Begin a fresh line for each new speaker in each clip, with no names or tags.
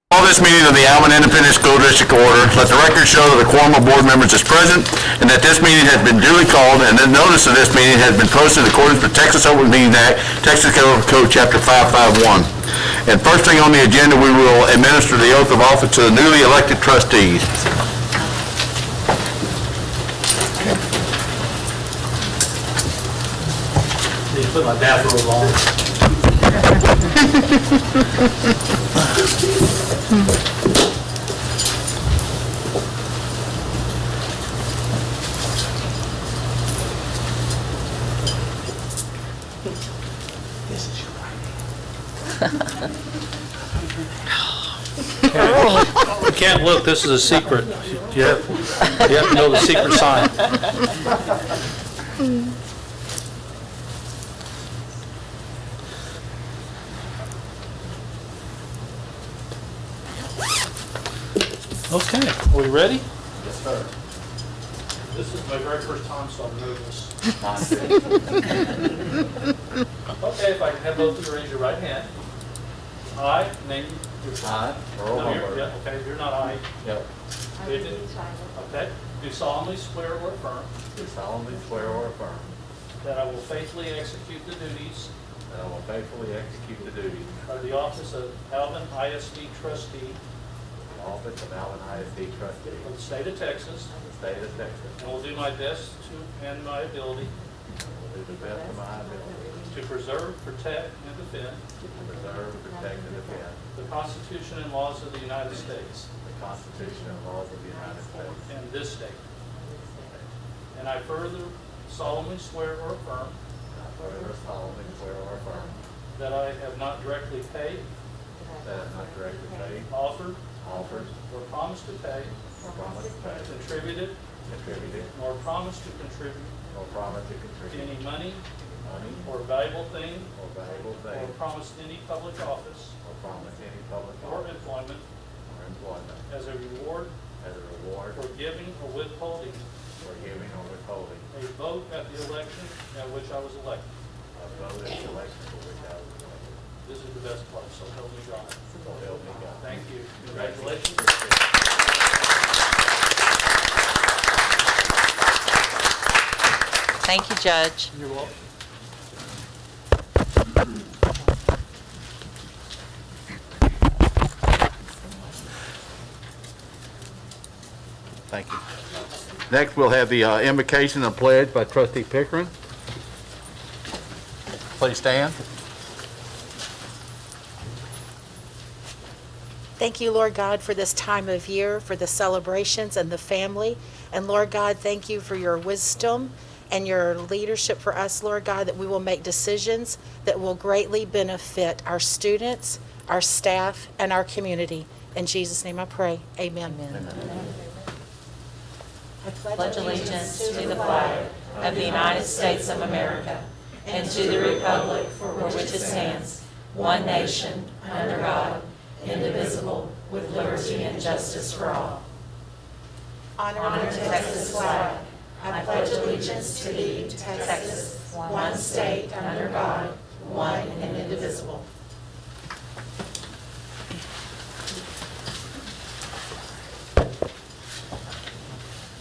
Call this meeting of the Alvin Independent School District order. Let the record show that a quorum of board members is present and that this meeting has been duly called and the notice of this meeting has been posted in accordance with Texas Open Meeting Act, Texas Code Chapter 551. And first thing on the agenda, we will administer the oath of office to the newly elected trustees.
Need to put my bathrobe on. This is your right hand. You can't look. This is a secret. You have to know the secret sign. Okay, are we ready?
Yes, sir.
This is my very first time, so I'm nervous. Okay, if I can have both of you raise your right hand. I, name your...
I, Earl
No,
Hubbard.
yeah, okay, you're not I.
Yep.
Okay, do solemnly swear or affirm
Do solemnly swear or affirm
that I will faithfully execute the duties
that I will faithfully execute the duties
of the office of Alvin ISD trustee
of the office of Alvin ISD trustee
of the state of Texas,
of the state of Texas,
and will do my best to and my ability
and will do the best of my ability
to preserve, protect, and defend
to preserve, protect, and defend
the Constitution and laws of the United States
the Constitution and laws of the United States
and this state. And I further solemnly swear or affirm
and I further solemnly swear or affirm
that I have not directly paid,
that I have not directly paid,
offered,
offered,
or promised to pay,
or promised to pay,
contributed,
contributed,
nor promised to contribute
or promised to contribute
any money
money
or valuable thing,
or valuable
or
thing,
promised any public office
or promised any public
or
office
employment
or employment
as a reward
as a reward
for giving or withholding
for giving or withholding
a vote at the election at which I was elected.
a vote in the election for which I was elected.
This is the best part, so help me God.
So help me God.
Thank you. Congratulations.
Thank you, Judge.
You're welcome.
Thank you. Next, we'll have the invocation and pledge by Trustee Pickering. Please stand.
Thank you, Lord God, for this time of year, for the celebrations and the family. And Lord God, thank you for your wisdom and your leadership for us, Lord God, that we will make decisions that will greatly benefit our students, our staff, and our community. In Jesus' name I pray. Amen.
I pledge allegiance to the flag of the United States of America and to the republic for which it stands, one nation, under God, indivisible, with liberty and justice for all.
Honor
to Texas flag. I pledge allegiance to thee, Texas, one state, under God, one and indivisible.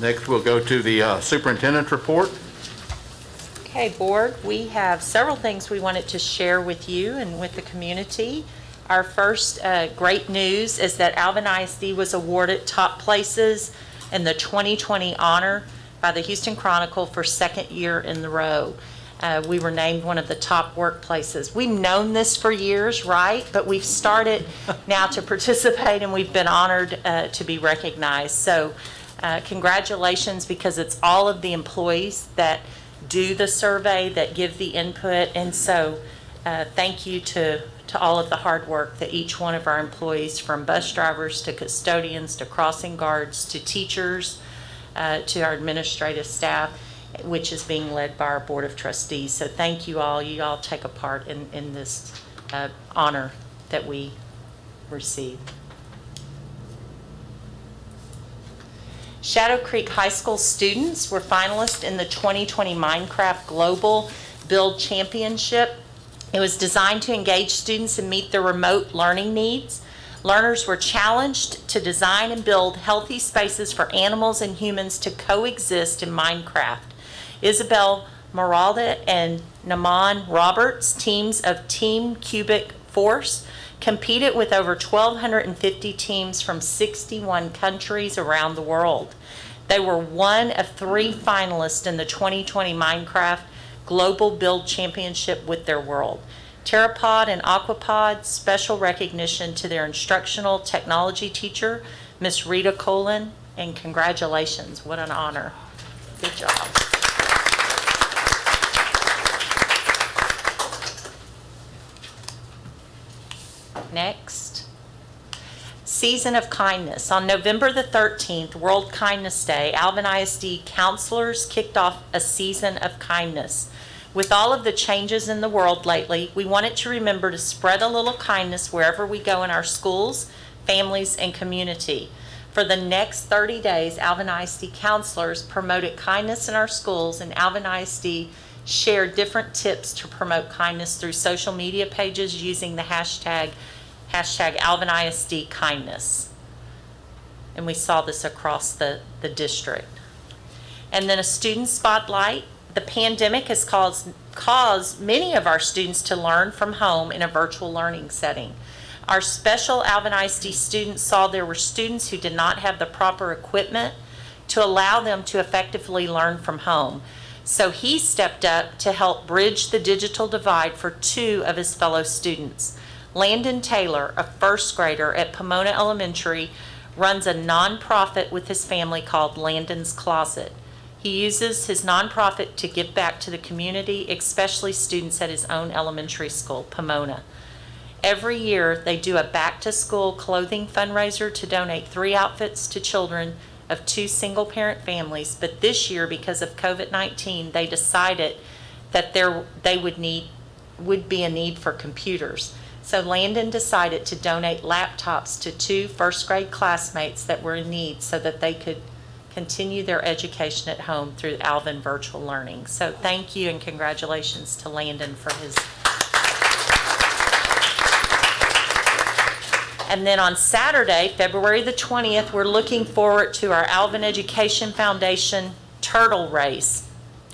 Next, we'll go to the superintendent's report.
Okay, Board, we have several things we wanted to share with you and with the community. Our first great news is that Alvin ISD was awarded top places in the 2020 honor by the Houston Chronicle for second year in a row. We were named one of the top workplaces. We've known this for years, right? But we've started now to participate, and we've been honored to be recognized. So congratulations, because it's all of the employees that do the survey, that give the input. And so thank you to all of the hard work that each one of our employees, from bus drivers to custodians to crossing guards to teachers to our administrative staff, which is being led by our Board of Trustees. So thank you all. You all take a part in this honor that we receive. Shadow Creek High School students were finalists in the 2020 Minecraft Global Build Championship. It was designed to engage students and meet their remote learning needs. Learners were challenged to design and build healthy spaces for animals and humans to coexist in Minecraft. Isabel Maralda and Naman Roberts, teams of Team Cubic Force, competed with over 1,250 teams from 61 countries around the world. They were one of 3 finalists in the 2020 Minecraft Global Build Championship with their world. Pterapod and Aquapod, special recognition to their instructional technology teacher, Miss Rita Colin, and congratulations, what an honor. Good job. Next. Season of Kindness. On November the 13th, World Kindness Day, Alvin ISD counselors kicked off a season of kindness. With all of the changes in the world lately, we wanted to remember to spread a little kindness wherever we go in our schools, families, and community. For the next 30 days, Alvin ISD counselors promoted kindness in our schools, and Alvin ISD shared different tips to promote kindness through social media pages using the hashtag Alvin ISD kindness. And we saw this across the district. And then a student spotlight. The pandemic has caused many of our students to learn from home in a virtual learning setting. Our special Alvin ISD students saw there were students who did not have the proper equipment to allow them to effectively learn from home. So he stepped up to help bridge the digital divide for 2 of his fellow students. Landon Taylor, a first grader at Pomona Elementary, runs a nonprofit with his family called Landon's Closet. He uses his nonprofit to give back to the community, especially students at his own elementary school, Pomona. Every year, they do a back-to-school clothing fundraiser to donate 3 outfits to children of 2 single-parent families. But this year, because of COVID-19, they decided that would be a need for computers. So Landon decided to donate laptops to 2 first-grade classmates that were in need so that they could continue their education at home through Alvin virtual learning. So thank you and congratulations to Landon for his. And then on Saturday, February the 20th, we're looking forward to our Alvin Education Foundation Turtle Race.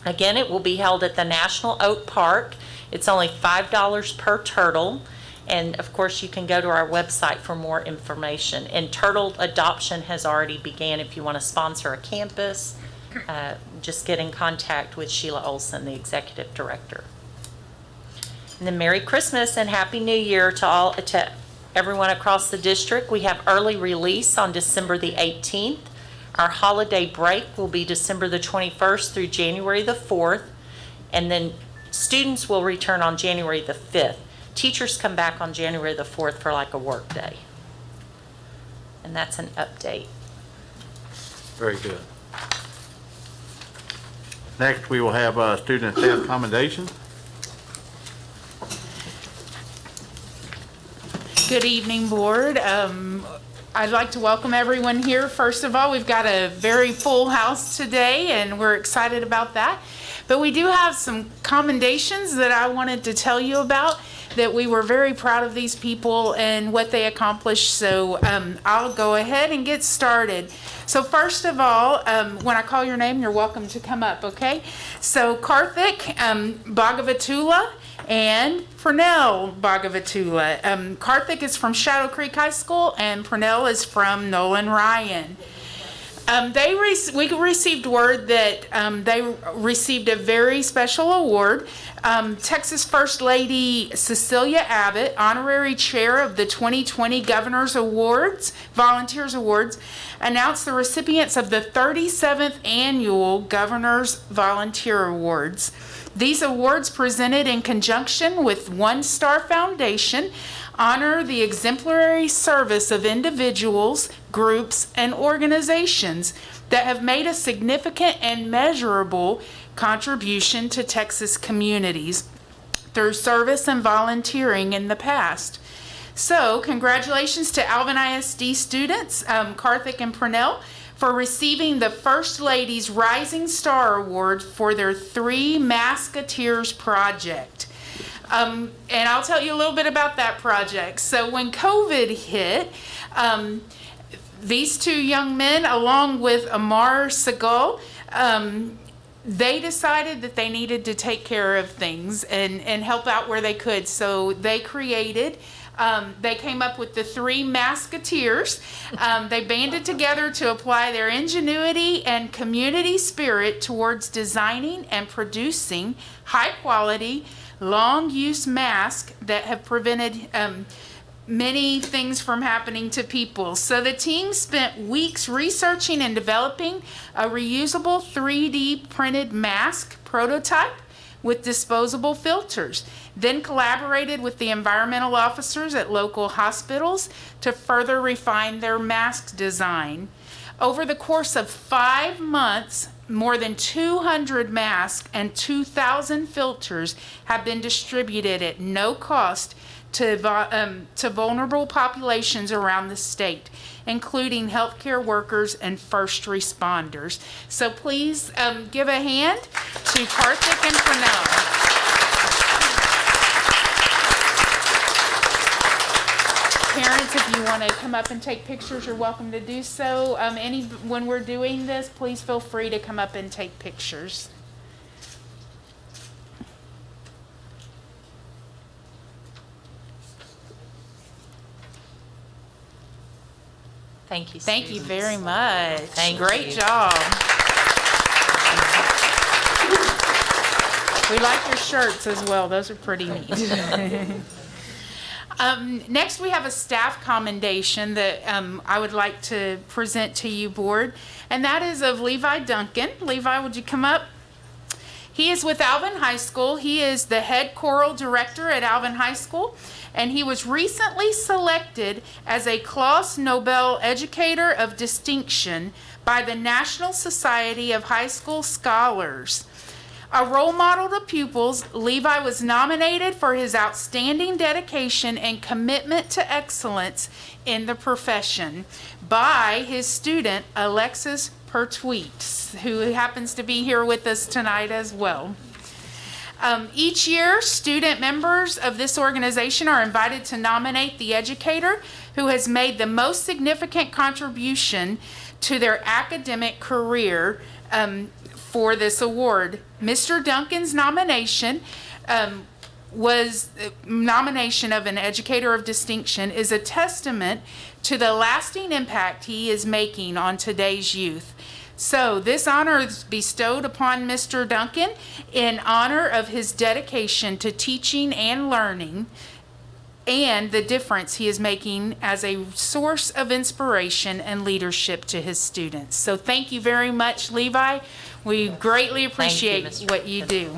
Again, it will be held at the National Oak Park. It's only $5 per turtle. And of course, you can go to our website for more information. And turtle adoption has already began. If you want to sponsor a campus, just get in contact with Sheila Olson, the executive director. And then Merry Christmas and Happy New Year to everyone across the district. We have early release on December the 18th. Our holiday break will be December the 21st through January the 4th. And then students will return on January the 5th. Teachers come back on January the 4th for like a work day. And that's an update.
Very good. Next, we will have student and staff commendations.
Good evening, board. I'd like to welcome everyone here. First of all, we've got a very full house today, and we're excited about that. But we do have some commendations that I wanted to tell you about, that we were very proud of these people and what they accomplished. So I'll go ahead and get started. So first of all, when I call your name, you're welcome to come up, okay? So Karthik Bhagavatula and Purnell Bhagavatula. Karthik is from Shadow Creek High School and Purnell is from Nolan Ryan. We received word that they received a very special award. Texas First Lady Cecilia Abbott, honorary chair of the 2020 Governor's Awards, Volunteers Awards, announced the recipients of the 37th Annual Governor's Volunteer Awards. These awards, presented in conjunction with One Star Foundation, honor the exemplary service of individuals, groups, and organizations that have made a significant and measurable contribution to Texas communities through service and volunteering in the past. So, congratulations to Alvin ISD students, Karthik and Purnell, for receiving the First Lady's Rising Star Award for their 3 Masketeers project. And I'll tell you a little bit about that project. So when COVID hit, these two young men, along with Amar Segal, they decided that they needed to take care of things and help out where they could. So they created, they came up with the three Masketeers. They banded together to apply their ingenuity and community spirit towards designing and producing high-quality, long-use masks that have prevented many things from happening to people. So the team spent weeks researching and developing a reusable 3D printed mask prototype with disposable filters, then collaborated with the environmental officers at local hospitals to further refine their mask design. Over the course of 5 months, more than 200 masks and 2,000 filters have been distributed at no cost to vulnerable populations around the state, including healthcare workers and first responders. So please give a hand to Karthik and Pranal. Parents, if you want to come up and take pictures, you're welcome to do so. When we're doing this, please feel free to come up and take pictures.
Thank you.
Thank you
students.
very much. Great
you.
job. We like your shirts as well. Those are pretty neat. Next, we have a staff commendation that I would like to present to you, board, and that is of Levi Duncan. Levi, would you come up? He is with Alvin High School. He is the head choral director at Alvin High School, and he was recently selected as a Claus Nobel Educator of Distinction by the National Society of High School Scholars. A role model to pupils, Levi was nominated for his outstanding dedication and commitment to excellence in the profession by his student, Alexis Pertweet, who happens to be here with us tonight as well. Each year, student members of this organization are invited to nominate the educator who has made the most significant contribution to their academic career for this award. Mr. Duncan's nomination was nomination of an educator of distinction is a testament to the lasting impact he is making on today's youth. So this honor is bestowed upon Mr. Duncan in honor of his dedication to teaching and learning and the difference he is making as a source of inspiration and leadership to his students. So thank you very much, Levi. We greatly appreciate
Mr.
what you do.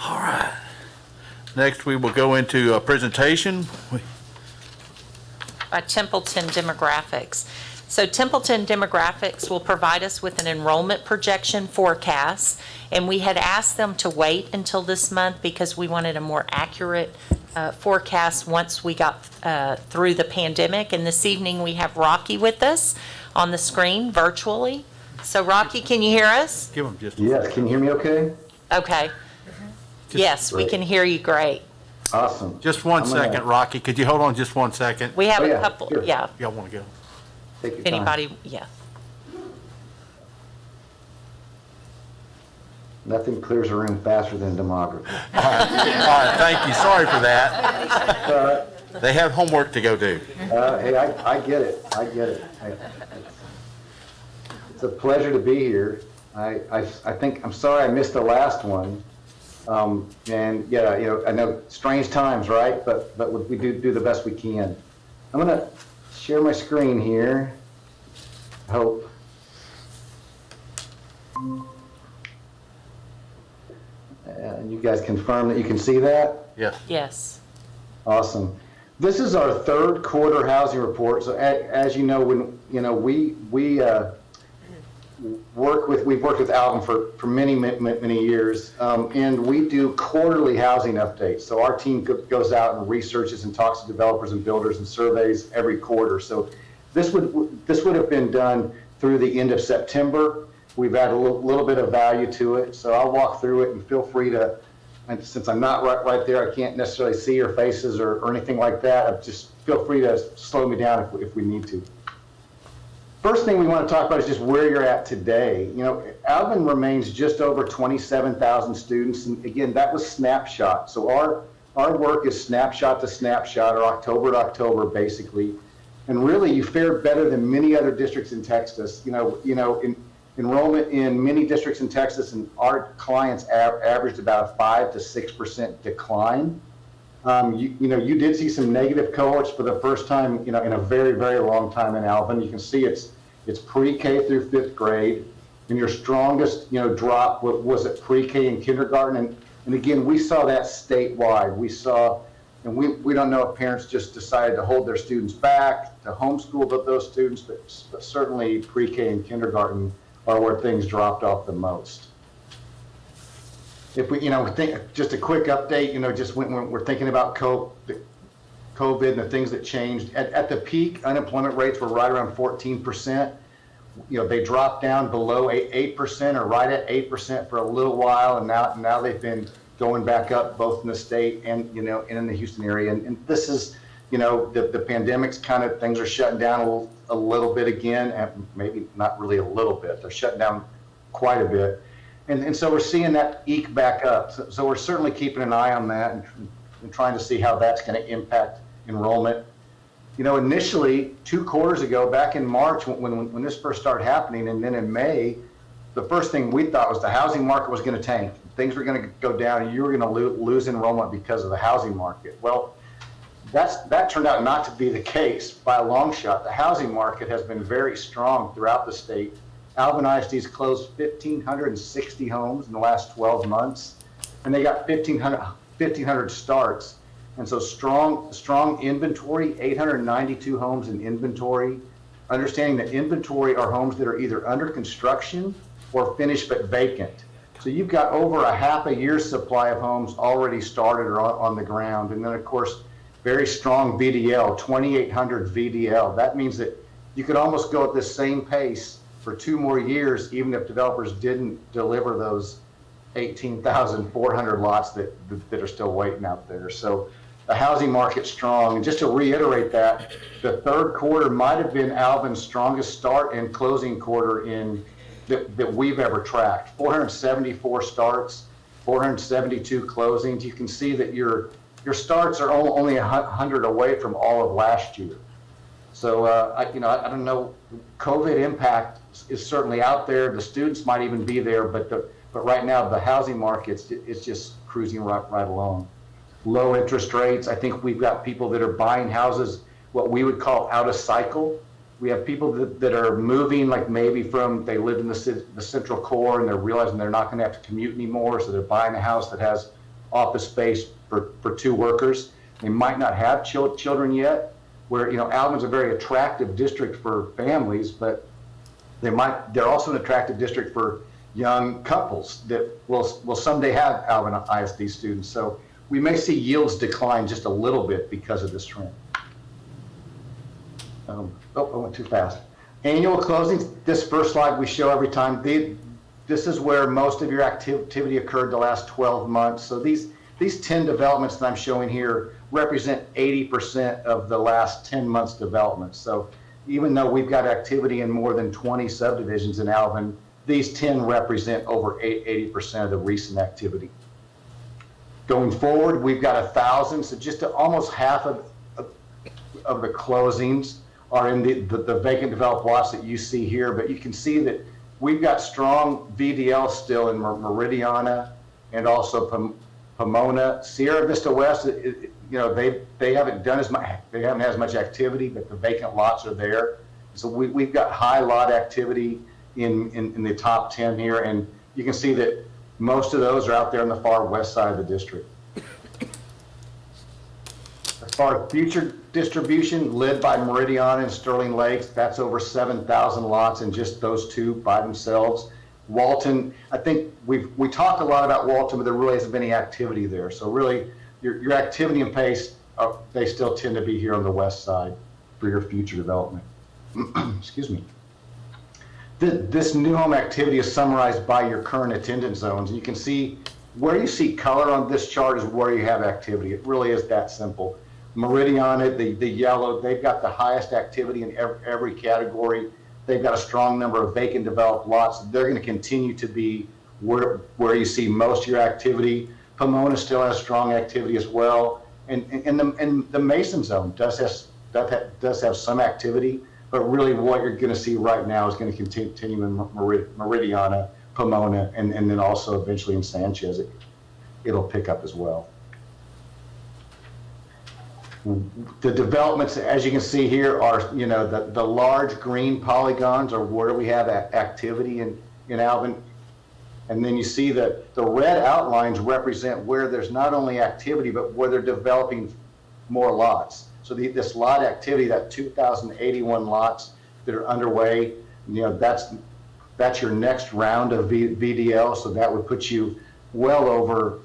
All right. Next, we will go into a presentation.
Templeton demographics. So Templeton demographics will provide us with an enrollment projection forecast, and we had asked them to wait until this month because we wanted a more accurate forecast once we got through the pandemic. And this evening we have Rocky with us on the screen virtually. So Rocky, can you hear us?
Give them just.
Yes, can you hear me okay?
Okay. Yes, we can hear you great.
Awesome.
Just one
I'm gonna
second, Rocky. Could you hold on just 1 second?
We have
Oh,
a
yeah,
couple,
sure.
yeah.
Y'all want to go?
Take your time.
Anybody, yeah.
Nothing clears a room faster than demography.
All right, thank you. Sorry for that. They have homework to go do.
Hey, I get it. I get it. It's a pleasure to be here. I think, I'm sorry I missed the last one. And yeah, you know, I know strange times, right? But we do the best we can. I'm gonna share my screen here. I hope. And you guys confirm that you can see that?
Yes.
Yes.
Awesome. This is our third quarter housing report. So as you know, when you know we we've worked with Alvin for many years, and we do quarterly housing updates. So our team goes out and researches and talks to developers and builders and surveys every quarter. So this would have been done through the end of September. We've added a little bit of value to it, so I'll walk through it, and feel free to, and since I'm not right there, I can't necessarily see your faces or anything like that. Just feel free to slow me down if we need to. First thing we want to talk about is just where you're at today. You know, Alvin remains just over 27,000 students, and again, that was snapshot. So our work is snapshot to snapshot, or October to October, basically. And really, you fared better than many other districts in Texas. Enrollment in many districts in Texas, and our clients averaged about a 5 to 6% decline. You did see some negative cohorts for the first time, in a very, very long time in Alvin. You can see it's pre-K through 5th grade, and your strongest, drop was at pre-K and kindergarten. And again, we saw that statewide. We saw, and we don't know if parents just decided to hold their students back, to homeschool those students, but certainly pre-K and kindergarten are where things dropped off the most. If we, think, just a quick update, just when we're thinking about COVID and the things that changed. At the peak, unemployment rates were right around 14%. They dropped down below 8% or right at 8% for a little while, and now they've been going back up both in the state and in the Houston area. And this is, the pandemic's kind of, things are shutting down a little bit again, and maybe not really a little bit. They're shutting down quite a bit. And so we're seeing that eke back up. So we're certainly keeping an eye on that and trying to see how that's going to impact enrollment. Initially, 2 quarters ago, back in March, when this first started happening, and then in May, the first thing we thought was the housing market was going to tank. Things were going to go down, and you were going to lose enrollment because of the housing market. Well, that turned out not to be the case by a long shot. The housing market has been very strong throughout the state. Alvin ISD's closed 1,560 homes in the last 12 months, and they got 1,500 starts. And so strong inventory, 892 homes in inventory. Understanding that inventory are homes that are either under construction or finished but vacant. So you've got over a half a year's supply of homes already started or on the ground. And then, of course, very strong VDL, 2,800 VDL. That means that you could almost go at this same pace for 2 more years, even if developers didn't deliver those 18,400 lots that are still waiting out there. So the housing market's strong. And just to reiterate that, the 3rd quarter might have been Alvin's strongest start and closing quarter that we've ever tracked. 474 starts, 472 closings. You can see that your starts are only 100 away from all of last year. So I don't know, COVID impact is certainly out there. The students might even be there, but right now the housing market is just cruising right along. Low interest rates. I think we've got people that are buying houses, what we would call out of cycle. We have people that are moving, like maybe they live in the central core and they're realizing they're not going to have to commute anymore, so they're buying a house that has office space for 2 workers. They might not have children yet, where Alvin's a very attractive district for families, but they're also an attractive district for young couples that will someday have Alvin ISD students. So we may see yields decline just a little bit because of this trend. I went too fast. Annual closings, this first slide we show every time. This is where most of your activity occurred the last 12 months. So these 10 developments that I'm showing here represent 80% of the last 10 months development. So even though we've got activity in more than 20 subdivisions in Alvin, these 10 represent over 80% of the recent activity. Going forward, we've got 1,000, so just almost half of the closings are in the vacant developed lots that you see here, but you can see that we've got strong VDL still in Meridiana and also Pomona. Sierra Vista West, they haven't done as much, they haven't had as much activity, but the vacant lots are there. So we've got high lot activity in the top 10 here, and you can see that most of those are out there on the far west side of the district. Our future distribution led by Meridiana and Sterling Lakes, that's over 7,000 lots in just those two by themselves. Walton, I think we talk a lot about Walton, but there really hasn't been any activity there. So really, your activity and pace, they still tend to be here on the west side for your future development. Excuse me. This new home activity is summarized by your current attendance zones. You can see where you see color on this chart is where you have activity. It really is that simple. Meridiana, the yellow, they've got the highest activity in every category. They've got a strong number of vacant developed lots. They're going to continue to be where you see most of your activity. Pomona still has strong activity as well. And the Mason zone does have some activity, but really what you're going to see right now is going to continue in Meridiana, Pomona, and then also eventually in Sanchez. It'll pick up as well. The developments, as you can see here, are the large green polygons are where we have activity in Alvin. And then you see that the red outlines represent where there's not only activity, but where they're developing more lots. So this lot activity, that 2,081 lots that are underway, that's your next round of VDL. So that would put you well over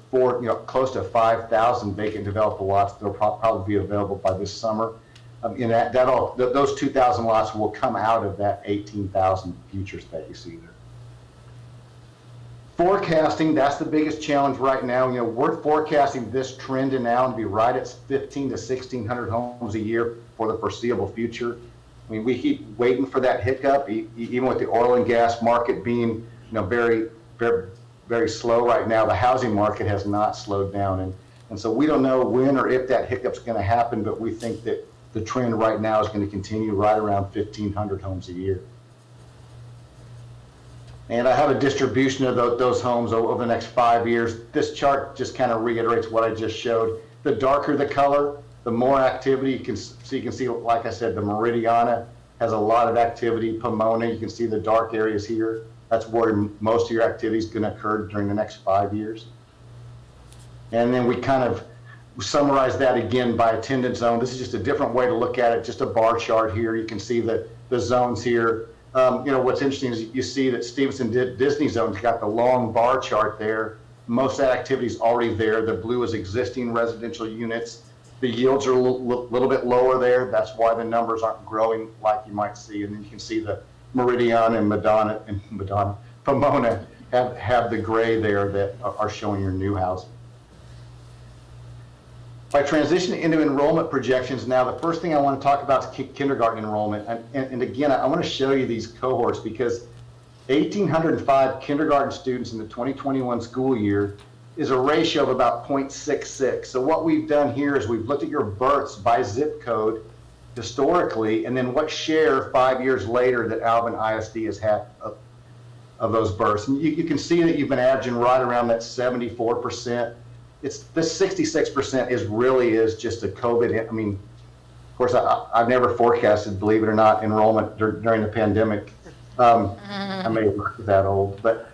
close to 5,000 vacant developable lots that'll probably be available by this summer. Those 2,000 lots will come out of that 18,000 futures that you see there. Forecasting, that's the biggest challenge right now. We're forecasting this trend in Allen to be right at 1,500 to 1,600 homes a year for the foreseeable future. I mean, we keep waiting for that hiccup, even with the oil and gas market being, very, very, very slow right now. The housing market has not slowed down, and so we don't know when or if that hiccup's going to happen, but we think that the trend right now is going to continue right around 1,500 homes a year. And I have a distribution of those homes over the next 5 years. This chart just kind of reiterates what I just showed. The darker the color, the more activity. You can see, like I said, the Meridiana has a lot of activity. Pomona, you can see the dark areas here. That's where most of your activity is going to occur during the next 5 years. And then we kind of summarize that again by attendance zone. This is just a different way to look at it, just a bar chart here. You can see the zones here. What's interesting is you see that Stevenson Disney Zone's got the long bar chart there. Most of that activity is already there. The blue is existing residential units. The yields are a little bit lower there. That's why the numbers aren't growing like you might see. And then you can see the Meridiana and Pomona have the gray there that are showing your new housing. By transitioning into enrollment projections now, the first thing I want to talk about is kindergarten enrollment. And again, I want to show you these cohorts because 1,805 kindergarten students in the 2021 school year is a ratio of about 0.66. So what we've done here is we've looked at your births by zip code historically, and then what share 5 years later that Alvin ISD has had of those births. And you can see that you've been averaging right around that 74%. This 66% is just a COVID. I mean, of course, I've never forecasted, believe it or not, enrollment during the pandemic. I may have been that old, but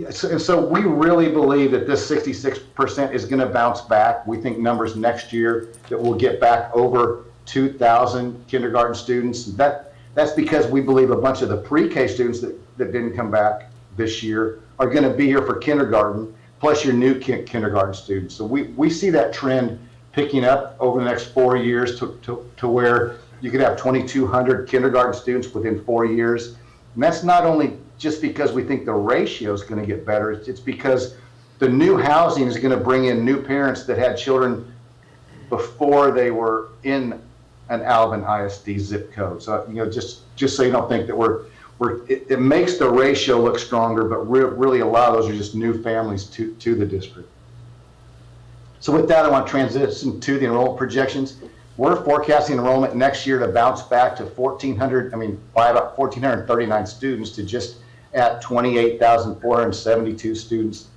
so we really believe that this 66% is going to bounce back. We think numbers next year that we'll get back over 2,000 kindergarten students. That's because we believe a bunch of the pre-K students that didn't come back this year are going to be here for kindergarten, plus your new kindergarten students. So we see that trend picking up over the next 4 years to where you could have 2,200 kindergarten students within 4 years. And that's not only just because we think the ratio is going to get better, it's because the new housing is going to bring in new parents that had children before they were in an Alvin ISD zip code. So, just so you don't think that it makes the ratio look stronger, but really a lot of those are just new families to the district. So with that, I want to transition to the enrollment projections. We're forecasting enrollment next year to bounce back to by about 1,439 students to just at 28,472 students.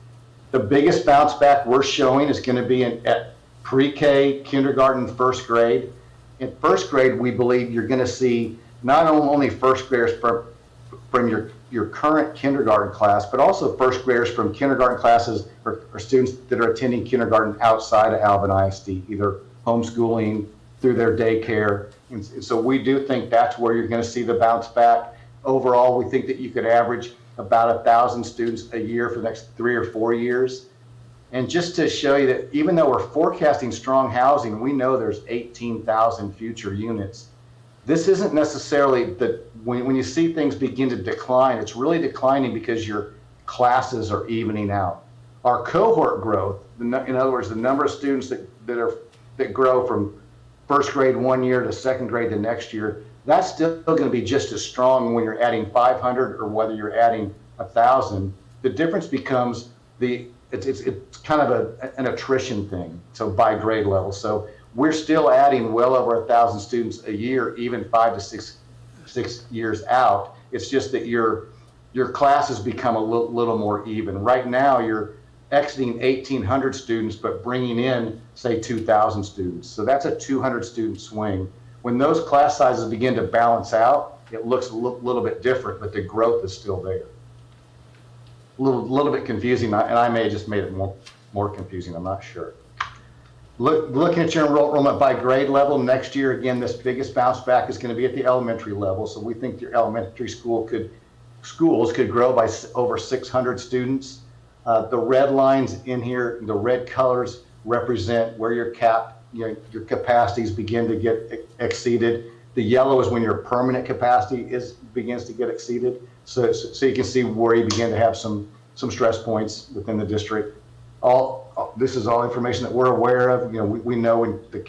The biggest bounce back we're showing is going to be at pre-K, kindergarten, first grade. In first grade, we believe you're going to see not only first graders from your current kindergarten class, but also first graders from kindergarten classes or students that are attending kindergarten outside of Alvin ISD, either homeschooling, through their daycare. And so we do think that's where you're going to see the bounce back. Overall, we think that you could average about 1,000 students a year for the next 3 or 4 years. And just to show you that even though we're forecasting strong housing, we know there's 18,000 future units. This isn't necessarily that when you see things begin to decline, it's really declining because your classes are evening out. Our cohort growth, in other words, the number of students that grow from first grade one year to second grade the next year, that's still going to be just as strong when you're adding 500 or whether you're adding 1,000. The difference becomes it's kind of an attrition thing. So by grade level, so we're still adding well over 1,000 students a year, even 5 to 6 years out. It's just that your classes become a little more even. Right now, you're exiting 1,800 students, but bringing in, say, 2,000 students. So that's a 200 student swing. When those class sizes begin to balance out, it looks a little bit different, but the growth is still there. A little bit confusing, and I may have just made it more confusing, I'm not sure. Looking at your enrollment by grade level, next year, again, this biggest bounce back is going to be at the elementary level. So we think your elementary schools could grow by over 600 students. The red lines in here, the red colors represent where your capacities begin to get exceeded. The yellow is when your permanent capacity begins to get exceeded. So you can see where you begin to have some stress points within the district. This is all information that we're aware of. We know when the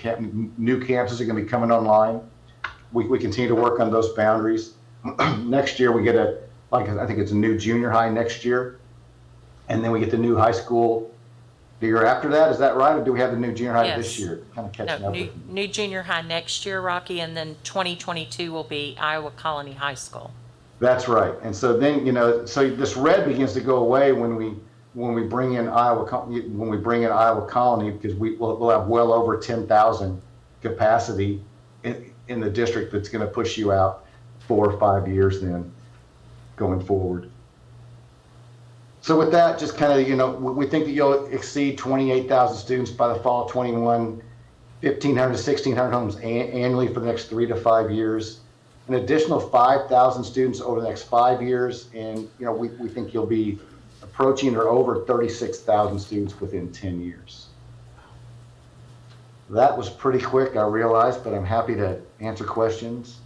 new campuses are going to be coming online. We continue to work on those boundaries. Next year we get I think it's a new junior high next year, and then we get the new high school the year after that. Is that right, or do we have the new junior high this year? Kind of catching up.
New junior high next year, Rocky, and then 2022 will be Iowa Colony High School.
That's right. And so then so this red begins to go away when we bring in Iowa Colony, because we'll have well over 10,000 capacity in the district. That's going to push you out 4 or 5 years then going forward. So with that, just kind of, we think that you'll exceed 28,000 students by the fall of 21, 1,500 to 1,600 homes annually for the next 3 to 5 years, an additional 5,000 students over the next 5 years. And, we think you'll be approaching or over 36,000 students within 10 years. That was pretty quick, I realize, but I'm happy to answer questions.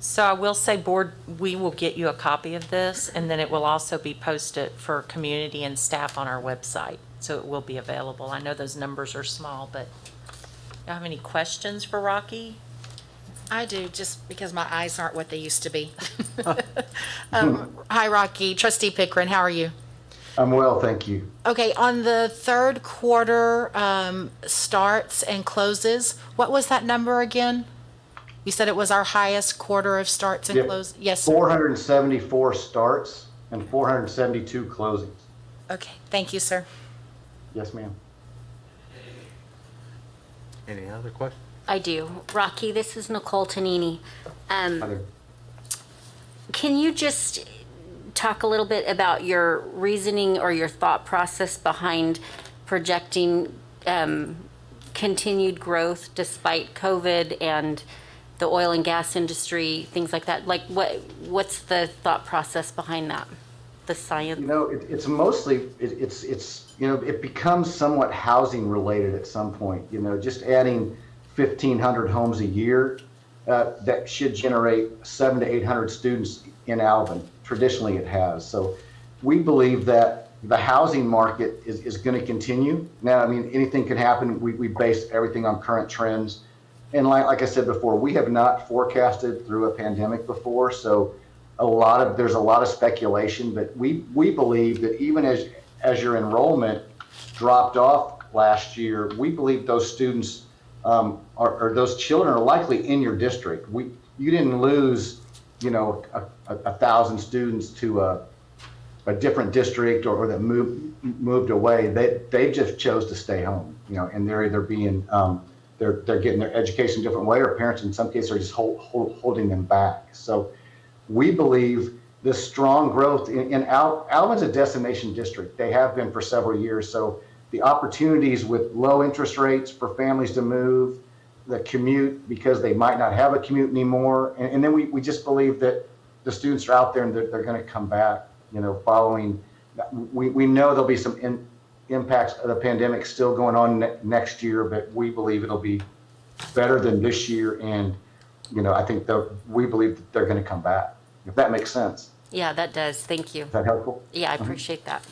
So I will say, board, we will get you a copy of this, and then it will also be posted for community and staff on our website. So it will be available. I know those numbers are small, but you have any questions for Rocky?
I do, just because my eyes aren't what they used to be. Hi, Rocky. Trustee Pickren, how are you?
I'm well, thank you.
Okay, on the third quarter starts and closes, what was that number again? You said it was our highest quarter of starts and closes? Yes, sir.
474 starts and 472 closings.
Okay, thank you, sir.
Yes, ma'am.
Any other questions?
I do. Rocky, this is Nicole Tonini.
Hi there.
Can you just talk a little bit about your reasoning or your thought process behind projecting continued growth despite COVID and the oil and gas industry, things like that? Like, what's the thought process behind that? The science?
It's mostly, it becomes somewhat housing related at some point. Just adding 1,500 homes a year, that should generate 700 to 800 students in Alvin. Traditionally it has. So we believe that the housing market is going to continue. Now, anything can happen. We base everything on current trends. And like I said before, we have not forecasted through a pandemic before. So there's a lot of speculation, but we believe that even as your enrollment dropped off last year, we believe those students or those children are likely in your district. You didn't lose, 1,000 students to a different district or that moved away. They just chose to stay home, and they're either being they're getting their education a different way, or parents in some cases are just holding them back. So we believe this strong growth in Alvin's a destination district. They have been for several years. So the opportunities with low interest rates for families to move, the commute because they might not have a commute anymore. And then we just believe that the students are out there and they're going to come back, following. We know there'll be some impacts of the pandemic still going on next year, but we believe it'll be better than this year. And, I think we believe that they're going to come back, if that makes sense.
Yeah, that does. Thank you.
Is that helpful?
Yeah, I appreciate that.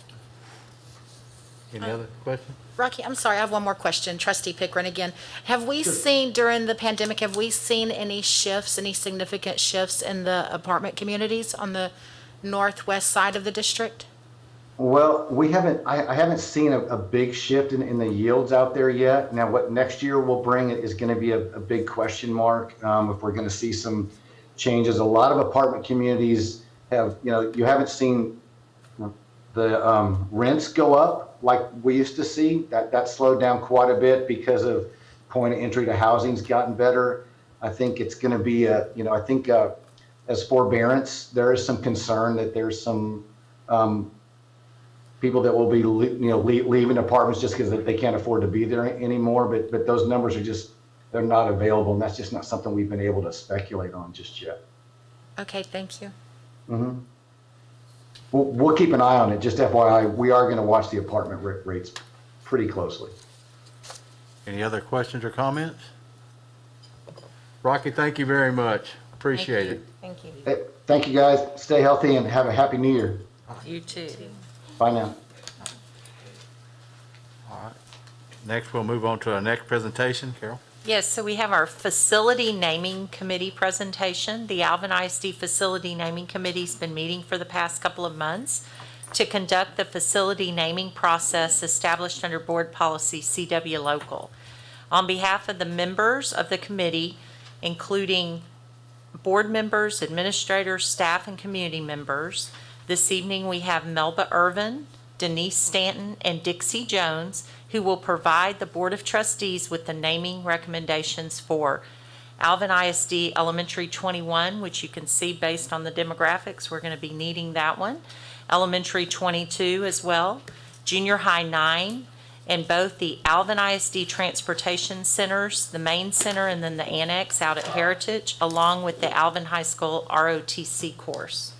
Any other questions?
Rocky, I'm sorry, I have one more question. Trustee Pickering again. Have we seen during the pandemic, have we seen any shifts, any significant shifts in the apartment communities on the northwest side of the district?
Well, I haven't seen a big shift in the yields out there yet. Now, what next year will bring is going to be a big question mark, if we're going to see some changes. A lot of apartment communities have, you haven't seen the rents go up like we used to see. That slowed down quite a bit because of point of entry to housing's gotten better. I think it's going to be as forbearance, there is some concern that there's some people that will be leaving apartments just because they can't afford to be there anymore. But those numbers are they're not available, and that's just not something we've been able to speculate on just yet.
Okay, thank you.
Mm-hmm. We'll keep an eye on it. Just FYI, we are going to watch the apartment rates pretty closely.
Any other questions or comments? Rocky, thank you very much. Appreciate it.
Thank you.
Hey, thank you, guys. Stay healthy and have a happy New Year.
You too.
Bye now.
All right. Next, we'll move on to our next presentation. Carol?
Yes, so we have our Facility Naming Committee presentation. The Alvin ISD Facility Naming Committee's been meeting for the past couple of months to conduct the facility naming process established under Board Policy CW Local. On behalf of the members of the committee, including board members, administrators, staff, and community members, this evening we have Melba Irvin, Denise Stanton, and Dixie Jones, who will provide the Board of Trustees with the naming recommendations for Alvin ISD Elementary 21, which you can see based on the demographics. We're going to be needing that one. Elementary 22 as well. Junior High 9, and both the Alvin ISD Transportation Centers, the main center and then the annex out at Heritage, along with the Alvin High School ROTC course.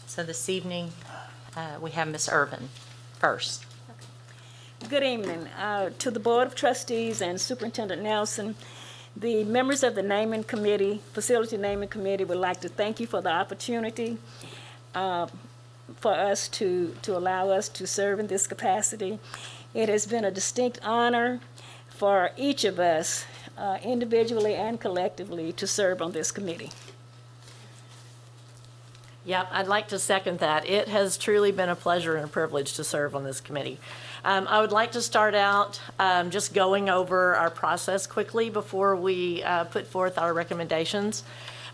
So this evening, we have Ms. Irvin first.
Good evening to the Board of Trustees and Superintendent Nelson. The members of the Naming Committee, Facility Naming Committee, would like to thank you for the opportunity for us to allow us to serve in this capacity. It has been a distinct honor for each of us, individually and collectively, to serve on this committee.
Yep, I'd like to second that. It has truly been a pleasure and a privilege to serve on this committee. I would like to start out just going over our process quickly before we put forth our recommendations.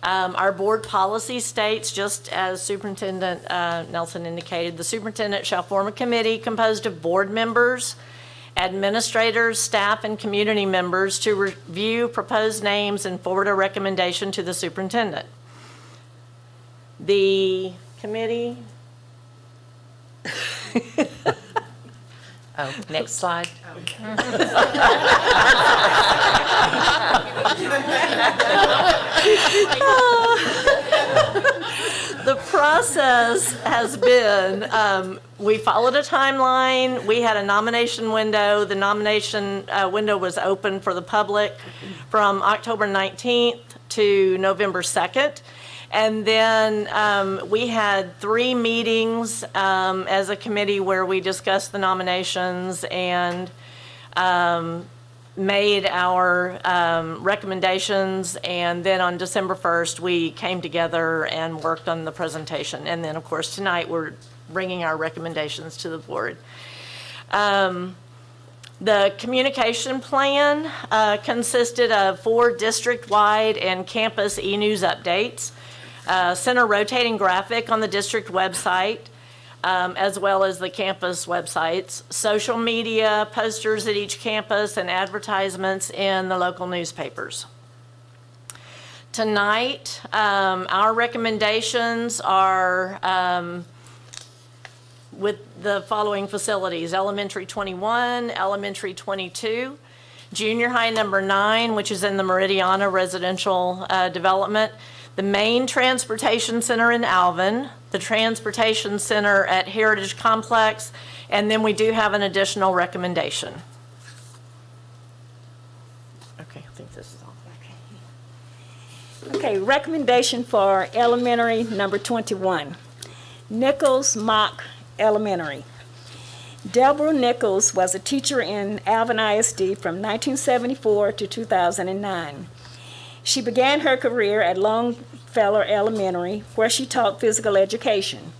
Our board policy states, just as Superintendent Nelson indicated, the superintendent shall form a committee composed of board members, administrators, staff, and community members to review proposed names and forward a recommendation to the superintendent. The committee.
Oh, next slide.
The process has been, we followed a timeline. We had a nomination window. The nomination window was open for the public from October 19th to November 2nd. And then we had 3 meetings as a committee where we discussed the nominations and made our recommendations. And then on December 1st, we came together and worked on the presentation. And then, of course, tonight we're bringing our recommendations to the board. The communication plan consisted of 4 district-wide and campus e-news updates. Sent a rotating graphic on the district website, as well as the campus websites, social media, posters at each campus, and advertisements in the local newspapers. Tonight, our recommendations are, with the following facilities: elementary 21, elementary 22, junior high number 9, which is in the Meridiana residential development, the main transportation center in Alvin, the transportation center at Heritage Complex, and then we do have an additional recommendation. Okay, I think this is all.
Okay, recommendation for elementary number 21, Nichols Mock Elementary. Deborah Nichols was a teacher in Alvin ISD from 1974 to 2009. She began her career at Longfellow Elementary, where she taught physical education.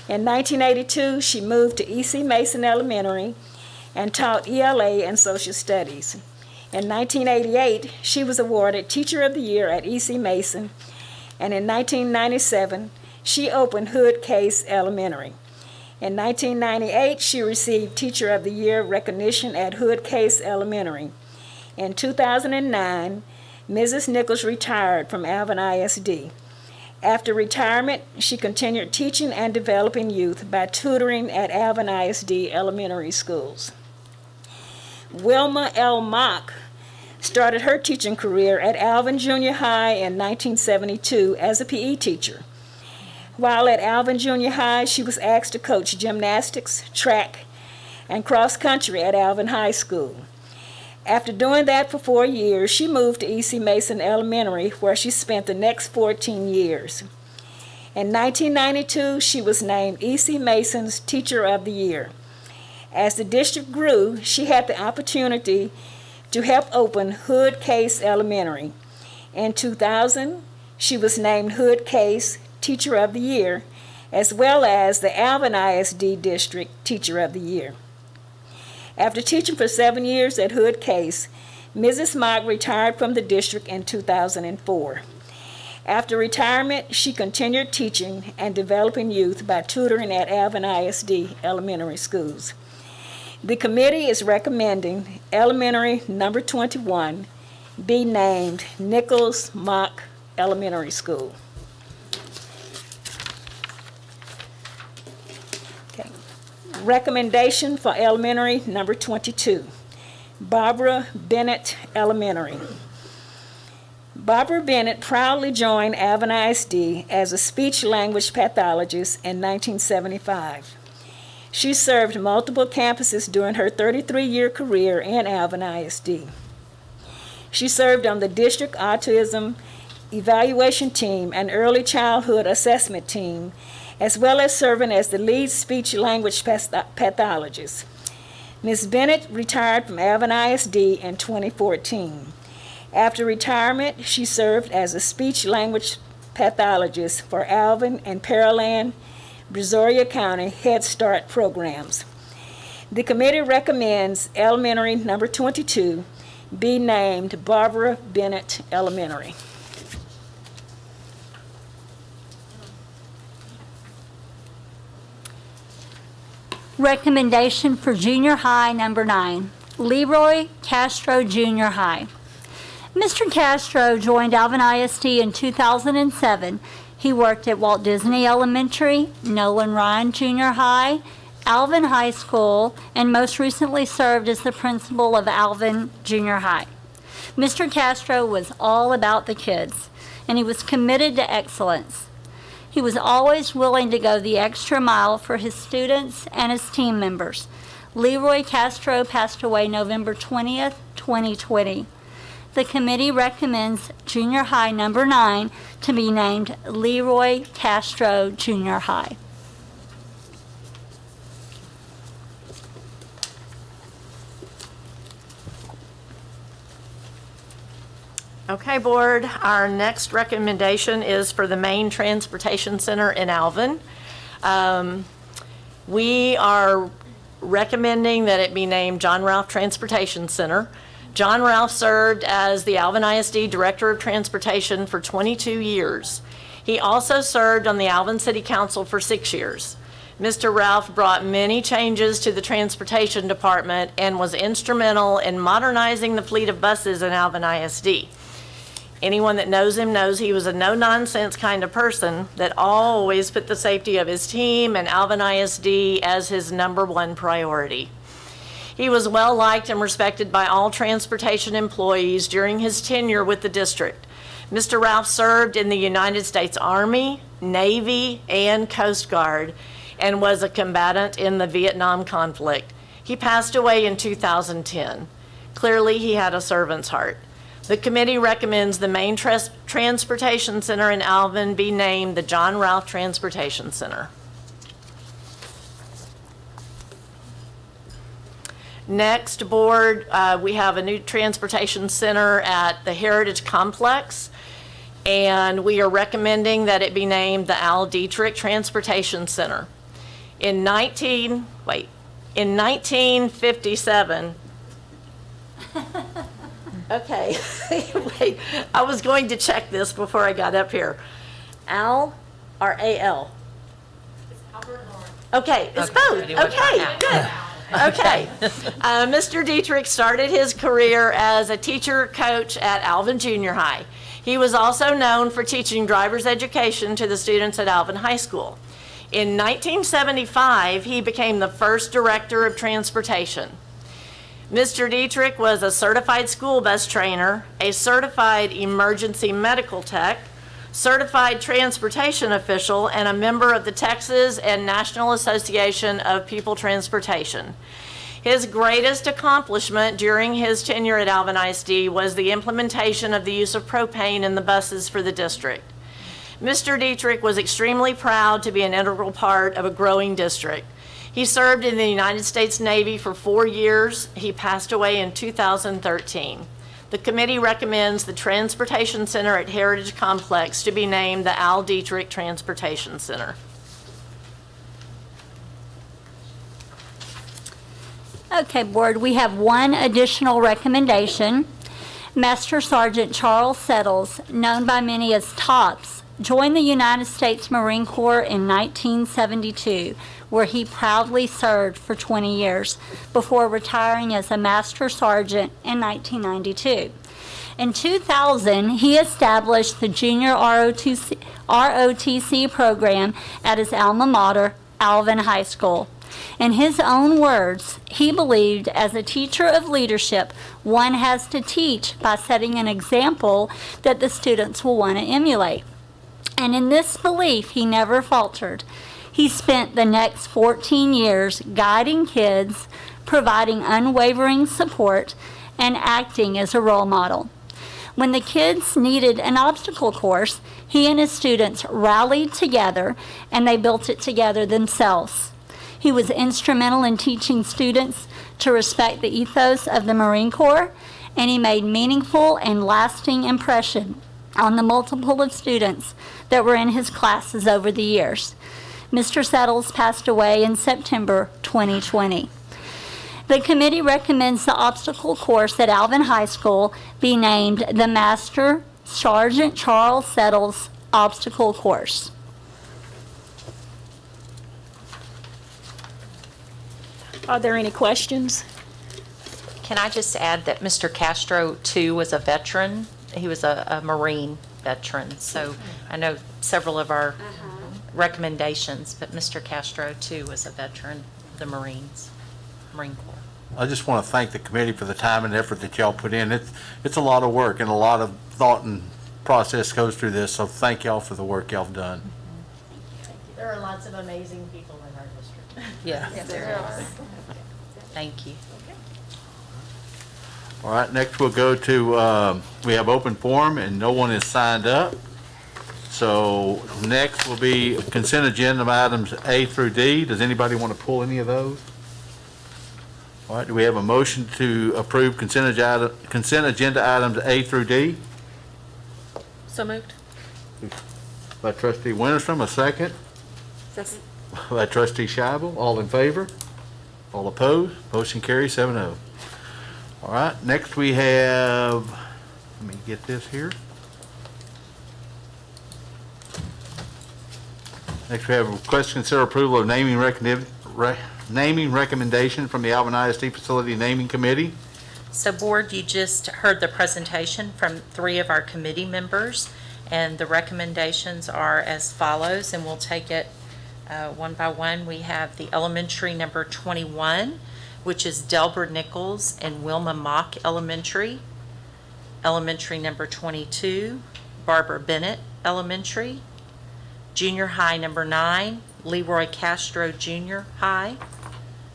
In 1982, she moved to E.C. Mason Elementary and taught ELA and social studies. In 1988, she was awarded Teacher of the Year at E.C. Mason, and in 1997, she opened Hood Case Elementary. In 1998, she received Teacher of the Year recognition at Hood Case Elementary. In 2009, Mrs. Nichols retired from Alvin ISD. After retirement, she continued teaching and developing youth by tutoring at Alvin ISD elementary schools. Wilma L. Mock started her teaching career at Alvin Junior High in 1972 as a PE teacher. While at Alvin Junior High, she was asked to coach gymnastics, track, and cross country at Alvin High School. After doing that for 4 years, she moved to E.C. Mason Elementary, where she spent the next 14 years. In 1992, she was named E.C. Mason's Teacher of the Year. As the district grew, she had the opportunity to help open Hood Case Elementary. In 2000, she was named Hood Case Teacher of the Year, as well as the Alvin ISD District Teacher of the Year. After teaching for 7 years at Hood Case, Mrs. Mock retired from the district in 2004. After retirement, she continued teaching and developing youth by tutoring at Alvin ISD elementary schools. The committee is recommending elementary number 21 be named Nichols Mock Elementary School. Okay. Recommendation for elementary number 22, Barbara Bennett Elementary. Barbara Bennett proudly joined Alvin ISD as a speech-language pathologist in 1975. She served multiple campuses during her 33-year career in Alvin ISD. She served on the district autism evaluation team and early childhood assessment team, as well as serving as the lead speech-language pathologist. Ms. Bennett retired from Alvin ISD in 2014. After retirement, she served as a speech-language pathologist for Alvin and Pearland, Brazoria County Head Start programs. The committee recommends elementary number 22 be named Barbara Bennett Elementary.
Recommendation for junior high number 9, Leroy Castro Junior High. Mr. Castro joined Alvin ISD in 2007. He worked at Walt Disney Elementary, Nolan Ryan Junior High, Alvin High School, and most recently served as the principal of Alvin Junior High. Mr. Castro was all about the kids, and he was committed to excellence. He was always willing to go the extra mile for his students and his team members. Leroy Castro passed away November 20th, 2020. The committee recommends junior high number 9 to be named Leroy Castro Junior High.
Okay, board, our next recommendation is for the main transportation center in Alvin. We are recommending that it be named John Ralph Transportation Center. John Ralph served as the Alvin ISD Director of Transportation for 22 years. He also served on the Alvin City Council for 6 years. Mr. Ralph brought many changes to the transportation department and was instrumental in modernizing the fleet of buses in Alvin ISD. Anyone that knows him knows he was a no-nonsense kind of person that always put the safety of his team and Alvin ISD as his #1 priority. He was well-liked and respected by all transportation employees during his tenure with the district. Mr. Ralph served in the United States Army, Navy, and Coast Guard, and was a combatant in the Vietnam conflict. He passed away in 2010. Clearly, he had a servant's heart. The committee recommends the main transportation center in Alvin be named the John Ralph Transportation Center. Next, board, we have a new transportation center at the Heritage Complex, and we are recommending that it be named the Al Dietrich Transportation Center. In 1957, okay, wait, I was going to check this before I got up here. Al or A-L? Okay, it's both. Okay, good. Okay. Mr. Dietrich started his career as a teacher coach at Alvin Junior High. He was also known for teaching driver's education to the students at Alvin High School. In 1975, he became the first director of transportation. Mr. Dietrich was a certified school bus trainer, a certified emergency medical tech, certified transportation official, and a member of the Texas and National Association of People Transportation. His greatest accomplishment during his tenure at Alvin ISD was the implementation of the use of propane in the buses for the district. Mr. Dietrich was extremely proud to be an integral part of a growing district. He served in the United States Navy for 4 years. He passed away in 2013. The committee recommends the Transportation Center at Heritage Complex to be named the Al Dietrich Transportation Center.
Okay, board, we have one additional recommendation. Master Sergeant Charles Settles, known by many as TOPS, joined the United States Marine Corps in 1972, where he proudly served for 20 years before retiring as a Master Sergeant in 1992. In 2000, he established the Junior ROTC program at his alma mater, Alvin High School. In his own words, he believed as a teacher of leadership, one has to teach by setting an example that the students will want to emulate. And in this belief, he never faltered. He spent the next 14 years guiding kids, providing unwavering support, and acting as a role model. When the kids needed an obstacle course, he and his students rallied together and they built it together themselves. He was instrumental in teaching students to respect the ethos of the Marine Corps, and he made meaningful and lasting impression on the multiple of students that were in his classes over the years. Mr. Settles passed away in September 2020. The committee recommends the obstacle course at Alvin High School be named the Master Sergeant Charles Settles Obstacle Course.
Are there any questions?
Can I just add that Mr. Castro, too, was a veteran? He was a Marine veteran, so I know several of our recommendations, but Mr. Castro, too, was a veteran of the Marine Corps.
I just want to thank the committee for the time and effort that y'all put in. It's a lot of work and a lot of thought and process goes through this, so thank y'all for the work y'all have done.
There are lots of amazing people in our district.
Yes, there are. Thank you.
All right, next we'll go to, we have open forum and no one is signed up. So next will be consent agenda items A through D. Does anybody want to pull any of those? All right, do we have a motion to approve consent agenda items A through D?
So moved.
By trustee Winterstrom, a second.
Second.
By trustee Scheibel, all in favor? All opposed? Motion carries 7-0. All right, next we have, let me get this here. Next we have a request to consider approval of naming recommendation from the Alvin ISD Facility Naming Committee.
So Board, you just heard the presentation from 3 of our committee members, and the recommendations are as follows, and we'll take it one by one. We have the elementary number 21, which is Delbert Nichols and Wilma Mock Elementary. Elementary number 22, Barbara Bennett Elementary. Junior high number 9, Leroy Castro Junior High.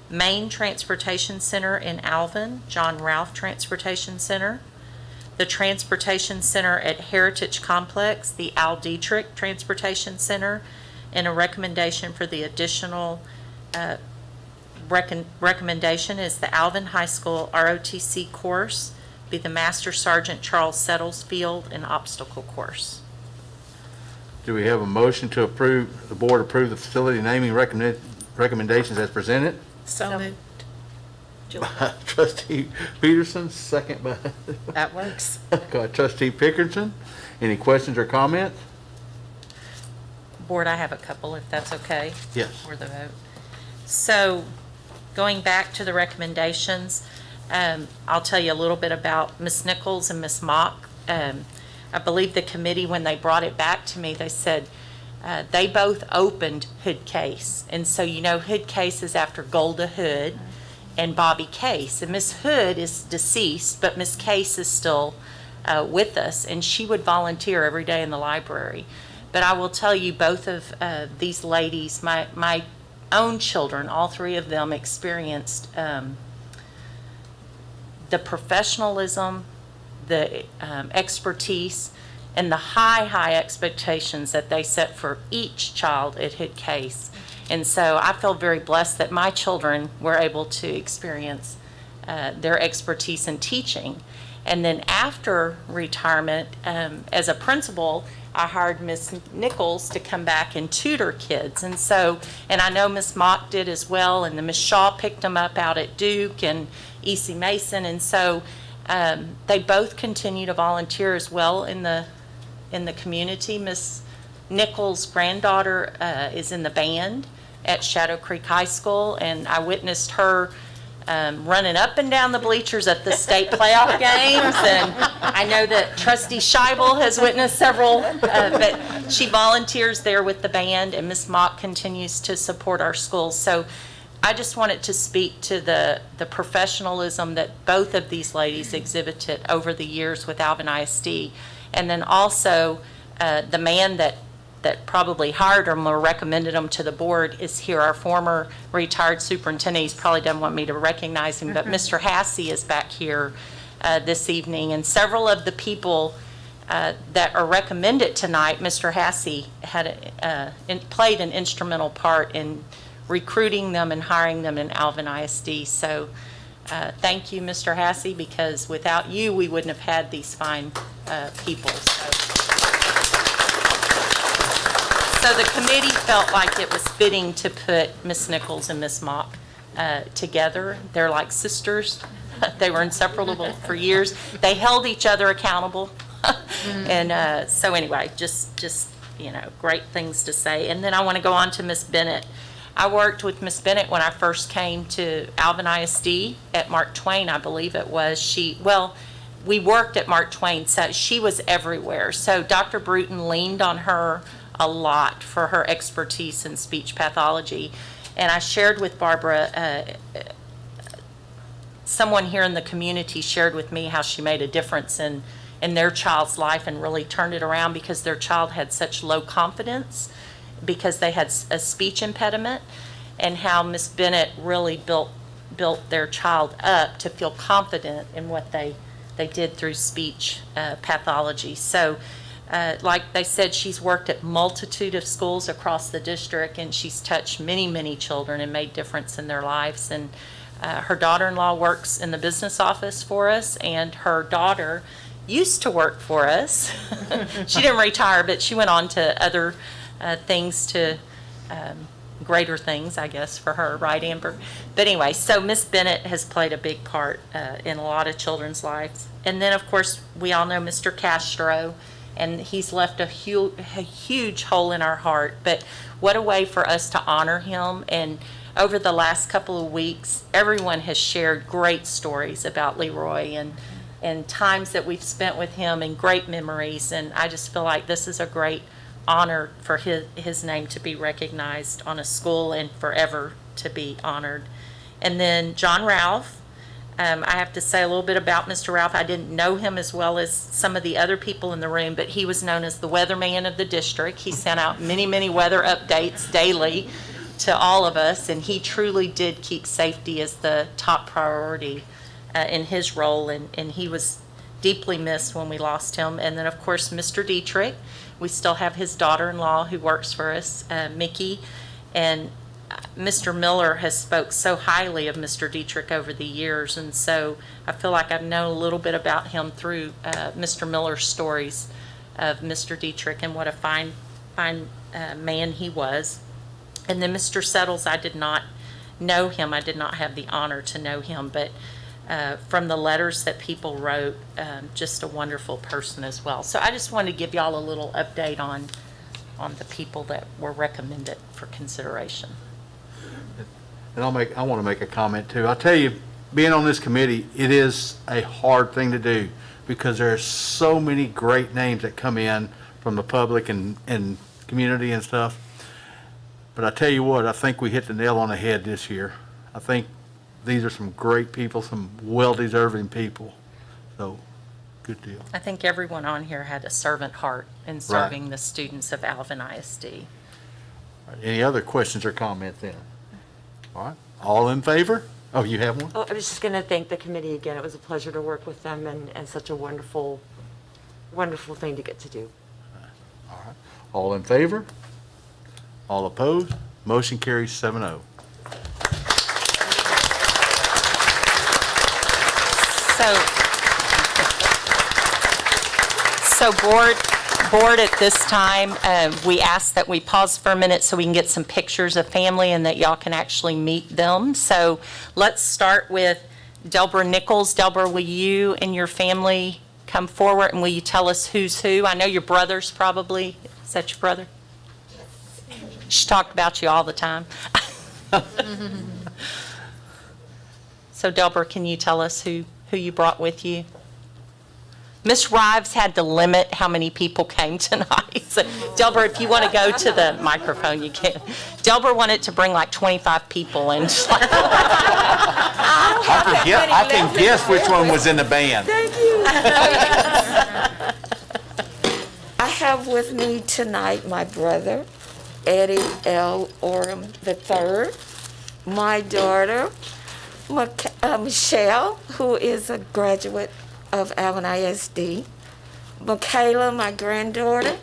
Main Transportation Center in Alvin, John Ralph Transportation Center. The Transportation Center at Heritage Complex, the Al Dietrich Transportation Center, and a recommendation for the additional recommendation is the Alvin High School ROTC course, be the Master Sergeant Charles Settles Field and Obstacle course.
Do we have a motion to approve, the board approve the facility naming recommendations as presented?
So moved.
Trustee Peterson, second by
That works.
Trustee Pickerson. Any questions or comments?
Board, I have a couple, if that's okay.
Yes.
For the vote. So, going back to the recommendations, I'll tell you a little bit about Ms. Nichols and Ms. Mock. I believe the committee, when they brought it back to me, they said they both opened Hood Case. And so, you know, Hood Case is after Golda Hood and Bobby Case. And Miss Hood is deceased, but Miss Case is still with us, and she would volunteer every day in the library. But I will tell you, both of these ladies, my own children, all 3 of them experienced the professionalism, the expertise, and the high expectations that they set for each child at Hood Case. And so I feel very blessed that my children were able to experience their expertise in teaching. And then after retirement, as a principal, I hired Miss Nichols to come back and tutor kids. And so, and I know Miss Mock did as well, and then Miss Shaw picked them up out at Duke and E.C. Mason. And so they both continue to volunteer as well in the community. Miss Nichols' granddaughter is in the band at Shadow Creek High School, and I witnessed her running up and down the bleachers at the state playoff games, and I know that Trustee Scheibel has witnessed several, but she volunteers there with the band, and Miss Mock continues to support our schools. So I just wanted to speak to the professionalism that both of these ladies exhibited over the years with Alvin ISD, and then also the man that probably hired them or recommended them to the board is here, our former retired superintendent. He's probably doesn't want me to recognize him, but Mr. Hassey is back here this evening, and several of the people that are recommended tonight, Mr. Hassey had played an instrumental part in recruiting them and hiring them in Alvin ISD. So thank you, Mr. Hassey, because without you, we wouldn't have had these fine people. So the committee felt like it was fitting to put Miss Nichols and Miss Mock together. They're like sisters. They were inseparable for years. They held each other accountable. And so anyway, just you know, great things to say. And then I want to go on to Miss Bennett. I worked with Miss Bennett when I first came to Alvin ISD at Mark Twain, I believe it was. We worked at Mark Twain, so she was everywhere. So Dr. Bruton leaned on her a lot for her expertise in speech pathology. And I shared with Barbara, someone here in the community shared with me how she made a difference in their child's life and really turned it around because their child had such low confidence because they had a speech impediment, and how Miss Bennett really built their child up to feel confident in what they did through speech pathology. So like they said, she's worked at multitude of schools across the district, and she's touched many children and made difference in their lives. And her daughter-in-law works in the business office for us, and her daughter used to work for us. She didn't retire, but she went on to other things, to greater things, I guess, for her, right, Amber? But anyway, so Miss Bennett has played a big part in a lot of children's lives. And then, of course, we all know Mr. Castro, and he's left a huge hole in our heart. But what a way for us to honor him. And over the last couple of weeks, everyone has shared great stories about Leroy and times that we've spent with him and great memories. And I just feel like this is a great honor for his name to be recognized on a school and forever to be honored. And then John Ralph. I have to say a little bit about Mr. Ralph. I didn't know him as well as some of the other people in the room, but he was known as the weatherman of the district. He sent out many, many weather updates daily to all of us, and he truly did keep safety as the top priority in his role, and he was deeply missed when we lost him. And then, of course, Mr. Dietrich. We still have his daughter-in-law who works for us, Mickey, and Mr. Miller has spoke so highly of Mr. Dietrich over the years, and so I feel like I've known a little bit about him through Mr. Miller's stories of Mr. Dietrich and what a fine man he was. And then Mr. Settles, I did not know him. I did not have the honor to know him, but from the letters that people wrote, just a wonderful person as well. So I just wanted to give y'all a little update on the people that were recommended for consideration.
And I want to make a comment too. I'll tell you, being on this committee, it is a hard thing to do because there are so many great names that come in from the public and community and stuff. But I tell you what, I think we hit the nail on the head this year. I think these are some great people, some well-deserving people. So, good deal.
I think everyone on here had a servant heart in serving the students of Alvin ISD.
Any other questions or comments then? All right, all in favor? Oh, you have one?
Oh, I was just going to thank the committee again. It was a pleasure to work with them and such a wonderful, wonderful thing to get to do.
All right, all in favor? All opposed? Motion carries 7-0.
So board at this time, we ask that we pause for a minute so we can get some pictures of family and that y'all can actually meet them. So let's start with Delbra Nichols. Delbra, will you and your family come forward and will you tell us who's who? I know your brother's probably. Is that your brother? She talked about you all the time. So Delbra, can you tell us who you brought with you? Miss Rives had to limit how many people came tonight. So, Delbra, if you want to go to the microphone, you can. Delbra wanted to bring like 25 people in.
I can guess which one was in the band.
Thank you. I have with me tonight my brother, Eddie L. Oram III, my daughter, Michelle, who is a graduate of Alvin ISD, Michaela, my granddaughter,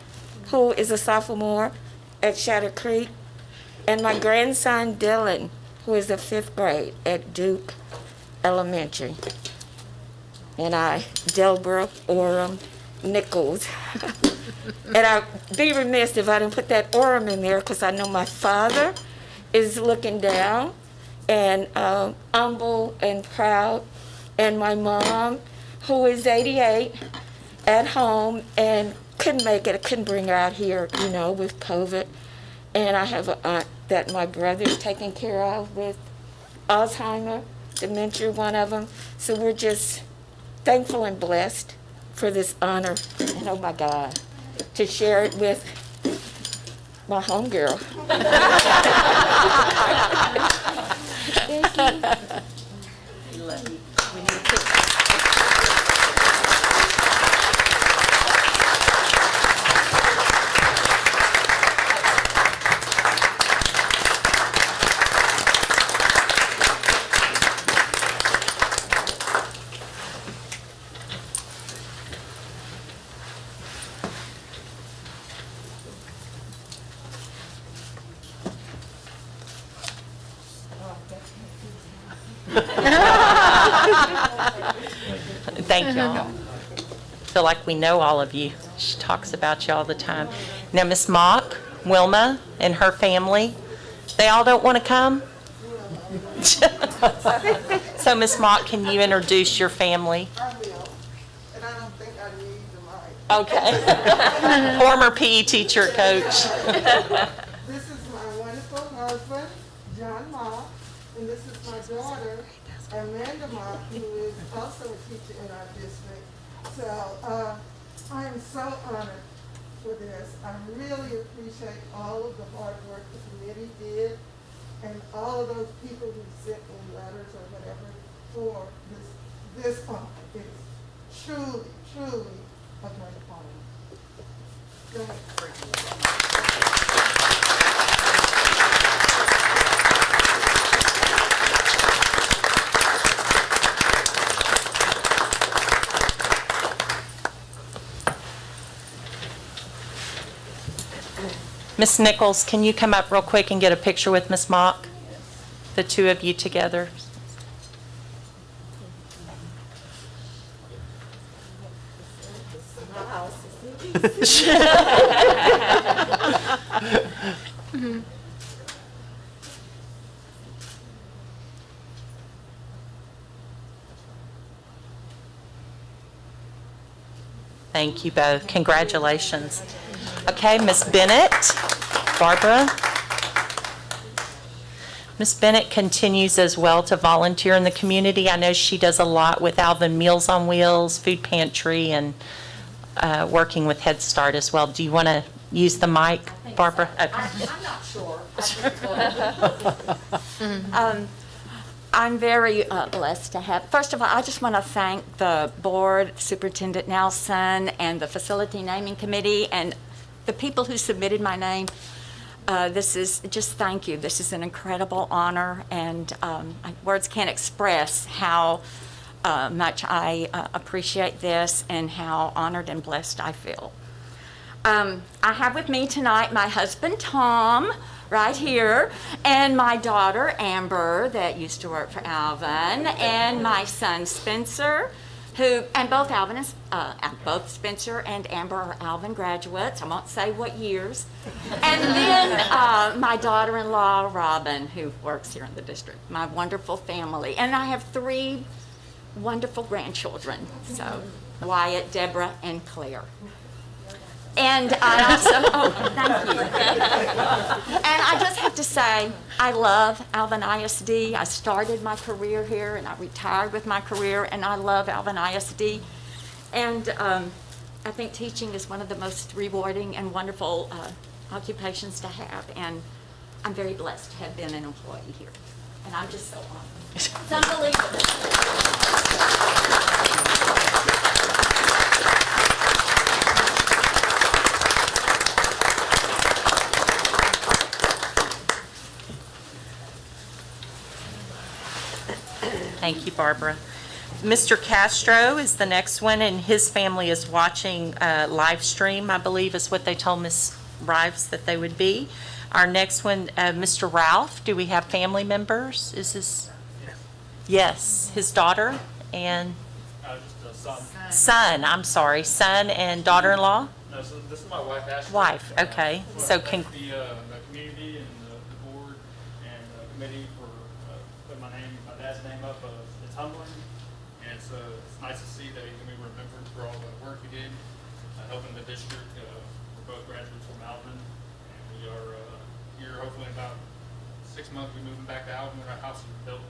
who is a sophomore at Shatter Creek, and my grandson Dylan, who is in 5th grade at Duke Elementary. And I, Delbra Oram Nichols. And I'd be remiss if I didn't put that Oram in there because I know my father is looking down and humble and proud, and my mom, who is 88, at home and couldn't make it. I couldn't bring her out here, you know, with COVID. And I have an aunt that my brother's taking care of with Alzheimer, dementia, one of them. So we're just thankful and blessed for this honor, and oh my God, to share it with my homegirl. Thank you.
Thank y'all. Feel like we know all of you. She talks about you all the time. Now, Miss Mock, Wilma, and her family, they all don't want to come? So, Miss Mock, can you introduce your family?
I will, and I don't think I need the mic.
Okay. Former PE teacher, coach.
This is my wonderful husband, John Mock, daughter, Amanda Mott, who is also a teacher in our district. So I am so honored for this. I really appreciate all of the hard work the committee did and all of those people who sent in letters or whatever for this honor. It's truly, truly a great honor. Go ahead.
Miss Nichols, can you come up real quick and get a picture with Miss Mock? The two of you together. Thank you both. Congratulations. Okay, Miss Bennett, Barbara. Miss Bennett continues as well to volunteer in the community. I know she does a lot with Alvin Meals on Wheels, Food Pantry, and working with Head Start as well. Do you want to use the mic, Barbara?
So.
Okay.
I'm not sure. I'm very blessed to have. First of all, I just want to thank the board, Superintendent Nelson, and the Facility Naming Committee, and the people who submitted my name. This is just thank you. This is an incredible honor, and words can't express how much I appreciate this and how honored and blessed I feel. I have with me tonight my husband, Tom, right here, and my daughter, Amber, that used to work for Alvin, and my son, Spencer, who, and both both Spencer and Amber are Alvin graduates. I won't say what years. And then my daughter-in-law, Robin, who works here in the district, my wonderful family. And I have 3 wonderful grandchildren, so Wyatt, Deborah, and Claire. And I also, thank you. And I just have to say, I love Alvin ISD. I started my career here, and I retired with my career, and I love Alvin ISD. And I think teaching is one of the most rewarding and wonderful occupations to have, and I'm very blessed to have been an employee here. And I'm just so honored. It's unbelievable.
Thank you, Barbara. Mr. Castro is the next one, and his family is watching live stream, I believe is what they told Ms. Rives that they would be. Our next one, Mr. Ralph, do we have family members? Is this? Yes, his daughter and
just a son.
Son, I'm sorry, son and daughter-in-law?
No, so this is my wife, Ashley.
Wife, okay. So
thank the community and the board and the committee for putting my dad's name up. It's humbling, and it's nice to see that he can be remembered for all the work he did helping the district. We're both graduates from Alvin, and we are here hopefully in about 6 months. We're moving back to Alvin when our house is built.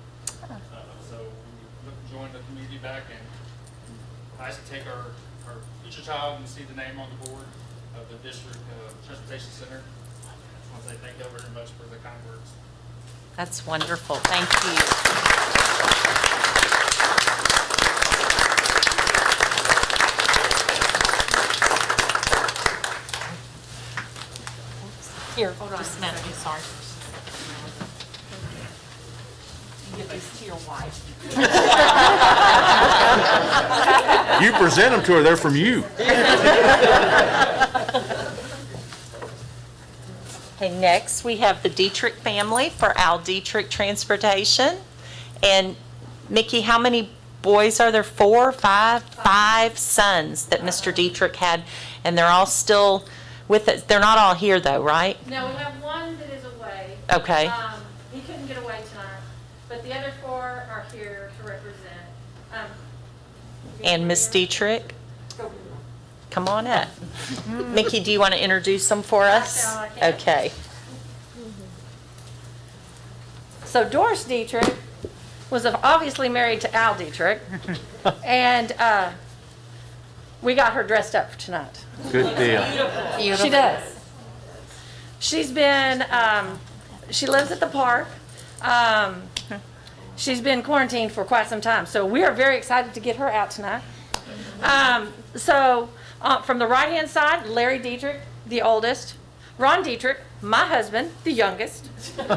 So we look to join the community back, and nice to take our future child and see the name on the board of the district transportation center. I just want to say thank you very much for the kind words.
That's wonderful. Thank you. Here, just a minute. I'm sorry. Give these to your wife.
You present them to her, they're from you.
Okay, next we have the Dietrich family for Al Dietrich Transportation. And Mickey, how many boys are there? 4, 5? 5 sons that Mr. Dietrich had, and they're all still with us. They're not all here though, right?
No, we have one that is away.
Okay.
He couldn't get away tonight, but the other 4 are here to represent.
And Miss Dietrich? Come on up. Mickey, do you want to introduce them for us? Okay.
So Doris Dietrich
was obviously married to Al Dietrich, and we got her dressed up for tonight.
Good deal.
She does. She's been, she lives at the park. She's been quarantined for quite some time, so we are very excited to get her out tonight. From the right-hand side, Larry Dietrich, the oldest. Ron Dietrich, my husband, the youngest. Then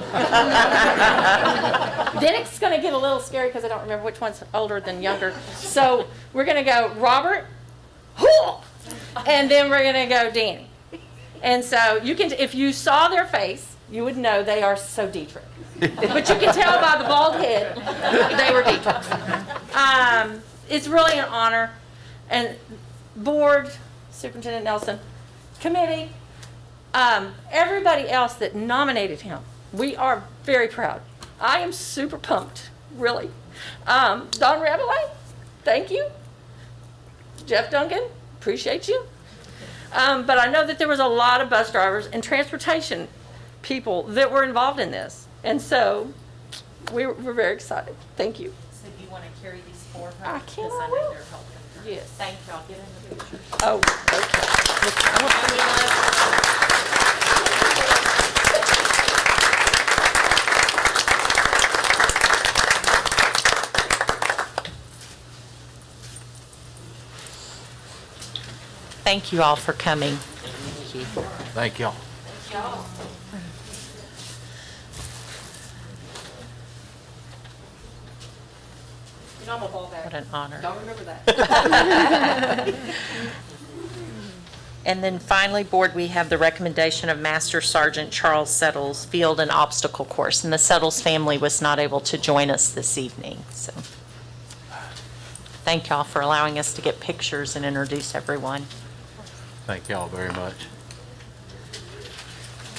it's going to get a little scary because I don't remember which one's older than younger. So we're going to go Robert, and then we're going to go Danny. And so you can, if you saw their face, you would know they are so Dietrich. But you can tell by the bald head they were Dietrich. It's really an honor. And board, Superintendent Nelson, committee, everybody else that nominated him, we are very proud. I am super pumped, really. Don Rabelais, thank you. Jeff Duncan, appreciate you. But I know that there was a lot of bus drivers and transportation people that were involved in this. And so we're very excited. Thank you.
So do you want to carry these forward?
I can.
Because I know they're helping.
Yes.
Thank you. I'll get in the picture.
Oh,
Thank you all for coming.
Thank y'all.
You know I'm a ball bag.
What an honor.
Don't remember that.
And then finally, board, we have the recommendation of Master Sergeant Charles Settles Field and Obstacle Course. And the Settles family was not able to join us this evening. So thank y'all for allowing us to get pictures and introduce everyone.
Thank y'all very much.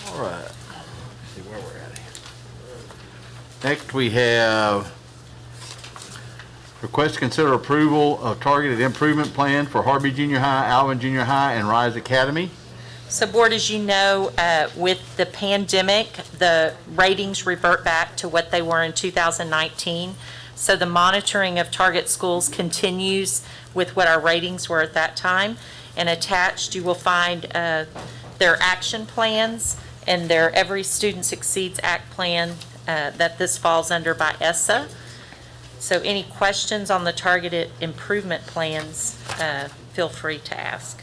All right. Let's see where we're at here. Next, we have request to consider approval of targeted improvement plan for Harvey Junior High, Alvin Junior High, and Rise Academy.
So board, as you know, with the pandemic, the ratings revert back to what they were in 2019. So the monitoring of target schools continues with what our ratings were at that time. And attached, you will find their action plans and their Every Student Succeeds Act plan that this falls under by ESSA. So any questions on the targeted improvement plans, feel free to ask.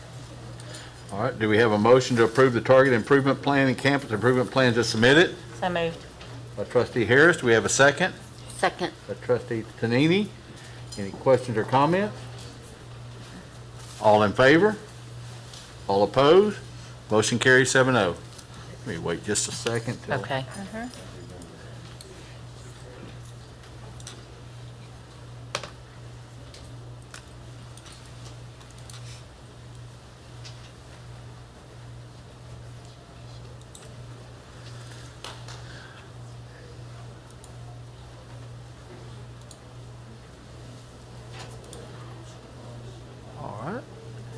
All right, do we have a motion to approve the target improvement plan and campus improvement plans as submitted?
So moved.
By Trustee Harris, do we have a second?
Second.
By Trustee Tonini. Any questions or comments? All in favor? All opposed? Motion carries 7-0. Let me wait just a second.
Okay.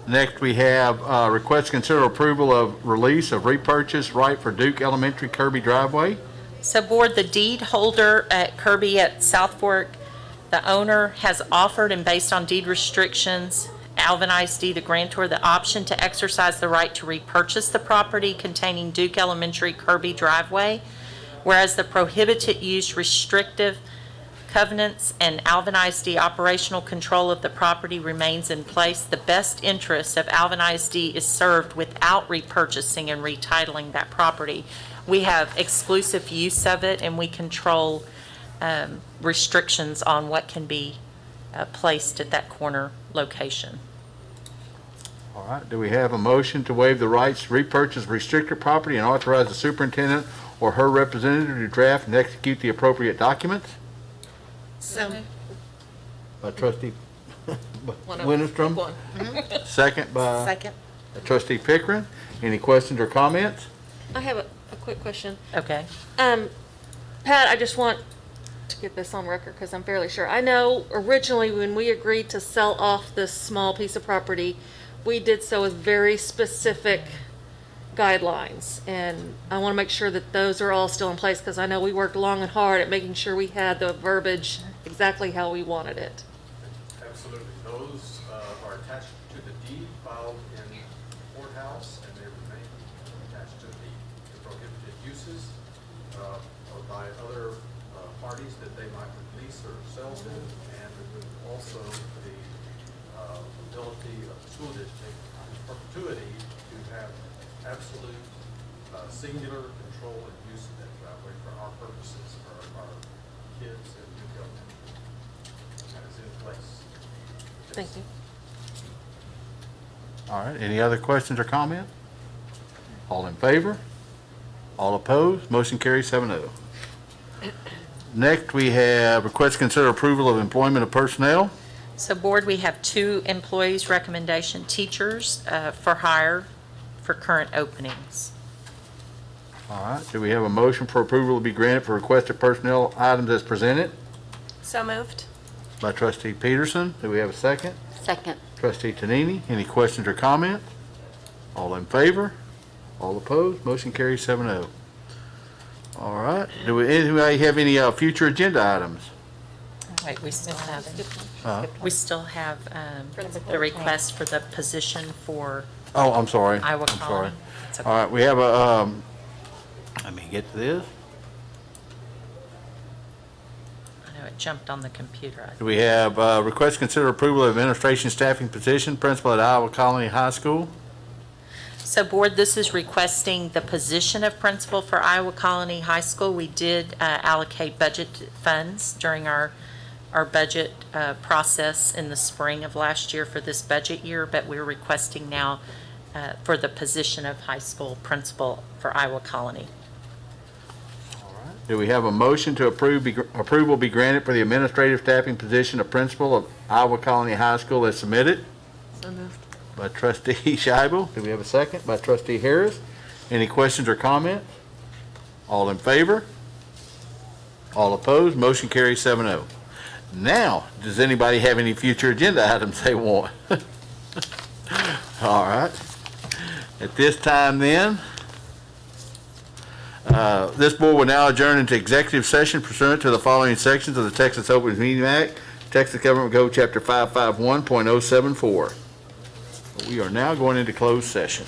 Next, we have request to consider approval of release of repurchase right for Duke Elementary Kirby driveway.
So board, the deed holder at Kirby at South Fork, the owner has offered, and based on deed restrictions, Alvin ISD, the grantor, the option to exercise the right to repurchase the property containing Duke Elementary Kirby driveway, whereas the prohibited use, restrictive covenants, and Alvin ISD operational control of the property remains in place. The best interest of Alvin ISD is served without repurchasing and retitling that property. We have exclusive use of it, and we control restrictions on what can be placed at that corner location.
All right, do we have a motion to waive the rights to repurchase restricted property and authorize the superintendent or her representative to draft and execute the appropriate documents?
So.
By Trustee Winterstrom. Second by Trustee Pickering. Any questions or comments?
I have a quick question.
Okay.
Pat, I just want to get this on record because I'm fairly sure. I know originally when we agreed to sell off this small piece of property, we did so with very specific guidelines. And I want to make sure that those are all still in place because I know we worked long and hard at making sure we had the verbiage exactly how we wanted it.
Absolutely. Those are attached to the deed filed in the courthouse, and they remain attached to the prohibited uses or by other parties that they might lease or sell to, and also the ability of the school district in perpetuity to have absolute singular control and use of that driveway for our purposes, for our kids and new government. That is in place.
Thank you.
All right, any other questions or comments? All in favor? All opposed? Motion carries 7-0. Next, we have request to consider approval of employment of personnel.
So Board, we have 2 employees recommendation, teachers for hire for current openings.
All right, do we have a motion for approval to be granted for requested personnel items as presented?
So moved.
By trustee Peterson. Do we have a second?
Second.
Trustee Tonini. Any questions or comments? All in favor? All opposed? Motion carries 7-0. All right. Do anybody have any future agenda items?
Wait, we still have,
Uh,
we still have the request for the position for
Oh, I'm sorry.
Iowa
I'm sorry.
Colony. It's okay.
All right, we have a, let me get to this.
I know it jumped on the computer.
We have request to consider approval of administration staffing position, principal at Iowa Colony High School.
So Board, this is requesting the position of principal for Iowa Colony High School. We did allocate budget funds during our budget process in the spring of last year for this budget year, but we're requesting now for the position of high school principal for Iowa Colony.
Do we have a motion to approval be granted for the administrative staffing position of principal of Iowa Colony High School as submitted?
So moved.
By trustee Scheibel. Do we have a second? By trustee Harris. Any questions or comments? All in favor? All opposed? Motion carries 7-0. Now, does anybody have any future agenda items they want? All right. At this time then, this board will now adjourn into executive session pursuant to the following sections of the Texas Open Meeting Act, Texas Government Code Chapter 551.074. We are now going into closed session.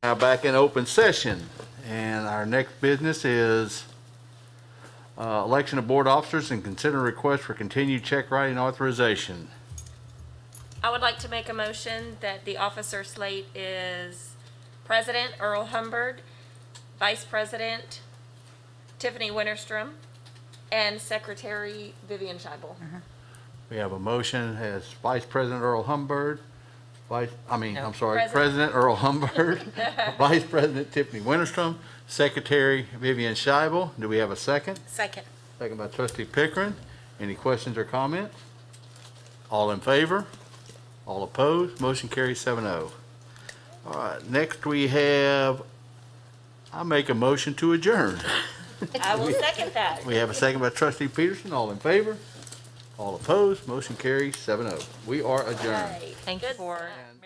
Now back in open session, and our next business is election of board officers and consider request for continued check writing authorization.
I would like to make a motion that the officer slate is President Earl Humbard, Vice President Tiffany Winterstrom, and Secretary Vivian Scheibel.
We have a motion as Vice President Earl Humbard,
President.
President Earl Humbard, Vice President Tiffany Winterstrom, Secretary Vivian Scheibel. Do we have a second?
Second.
Second by Trustee Pickering. Any questions or comments? All in favor? All opposed? Motion carries 7-0. All right, next we have, I make a motion to adjourn.
I will second that.
We have a second by Trustee Peterson. All in favor? All opposed? Motion carries 7-0. We are adjourned.
Thank you for.
And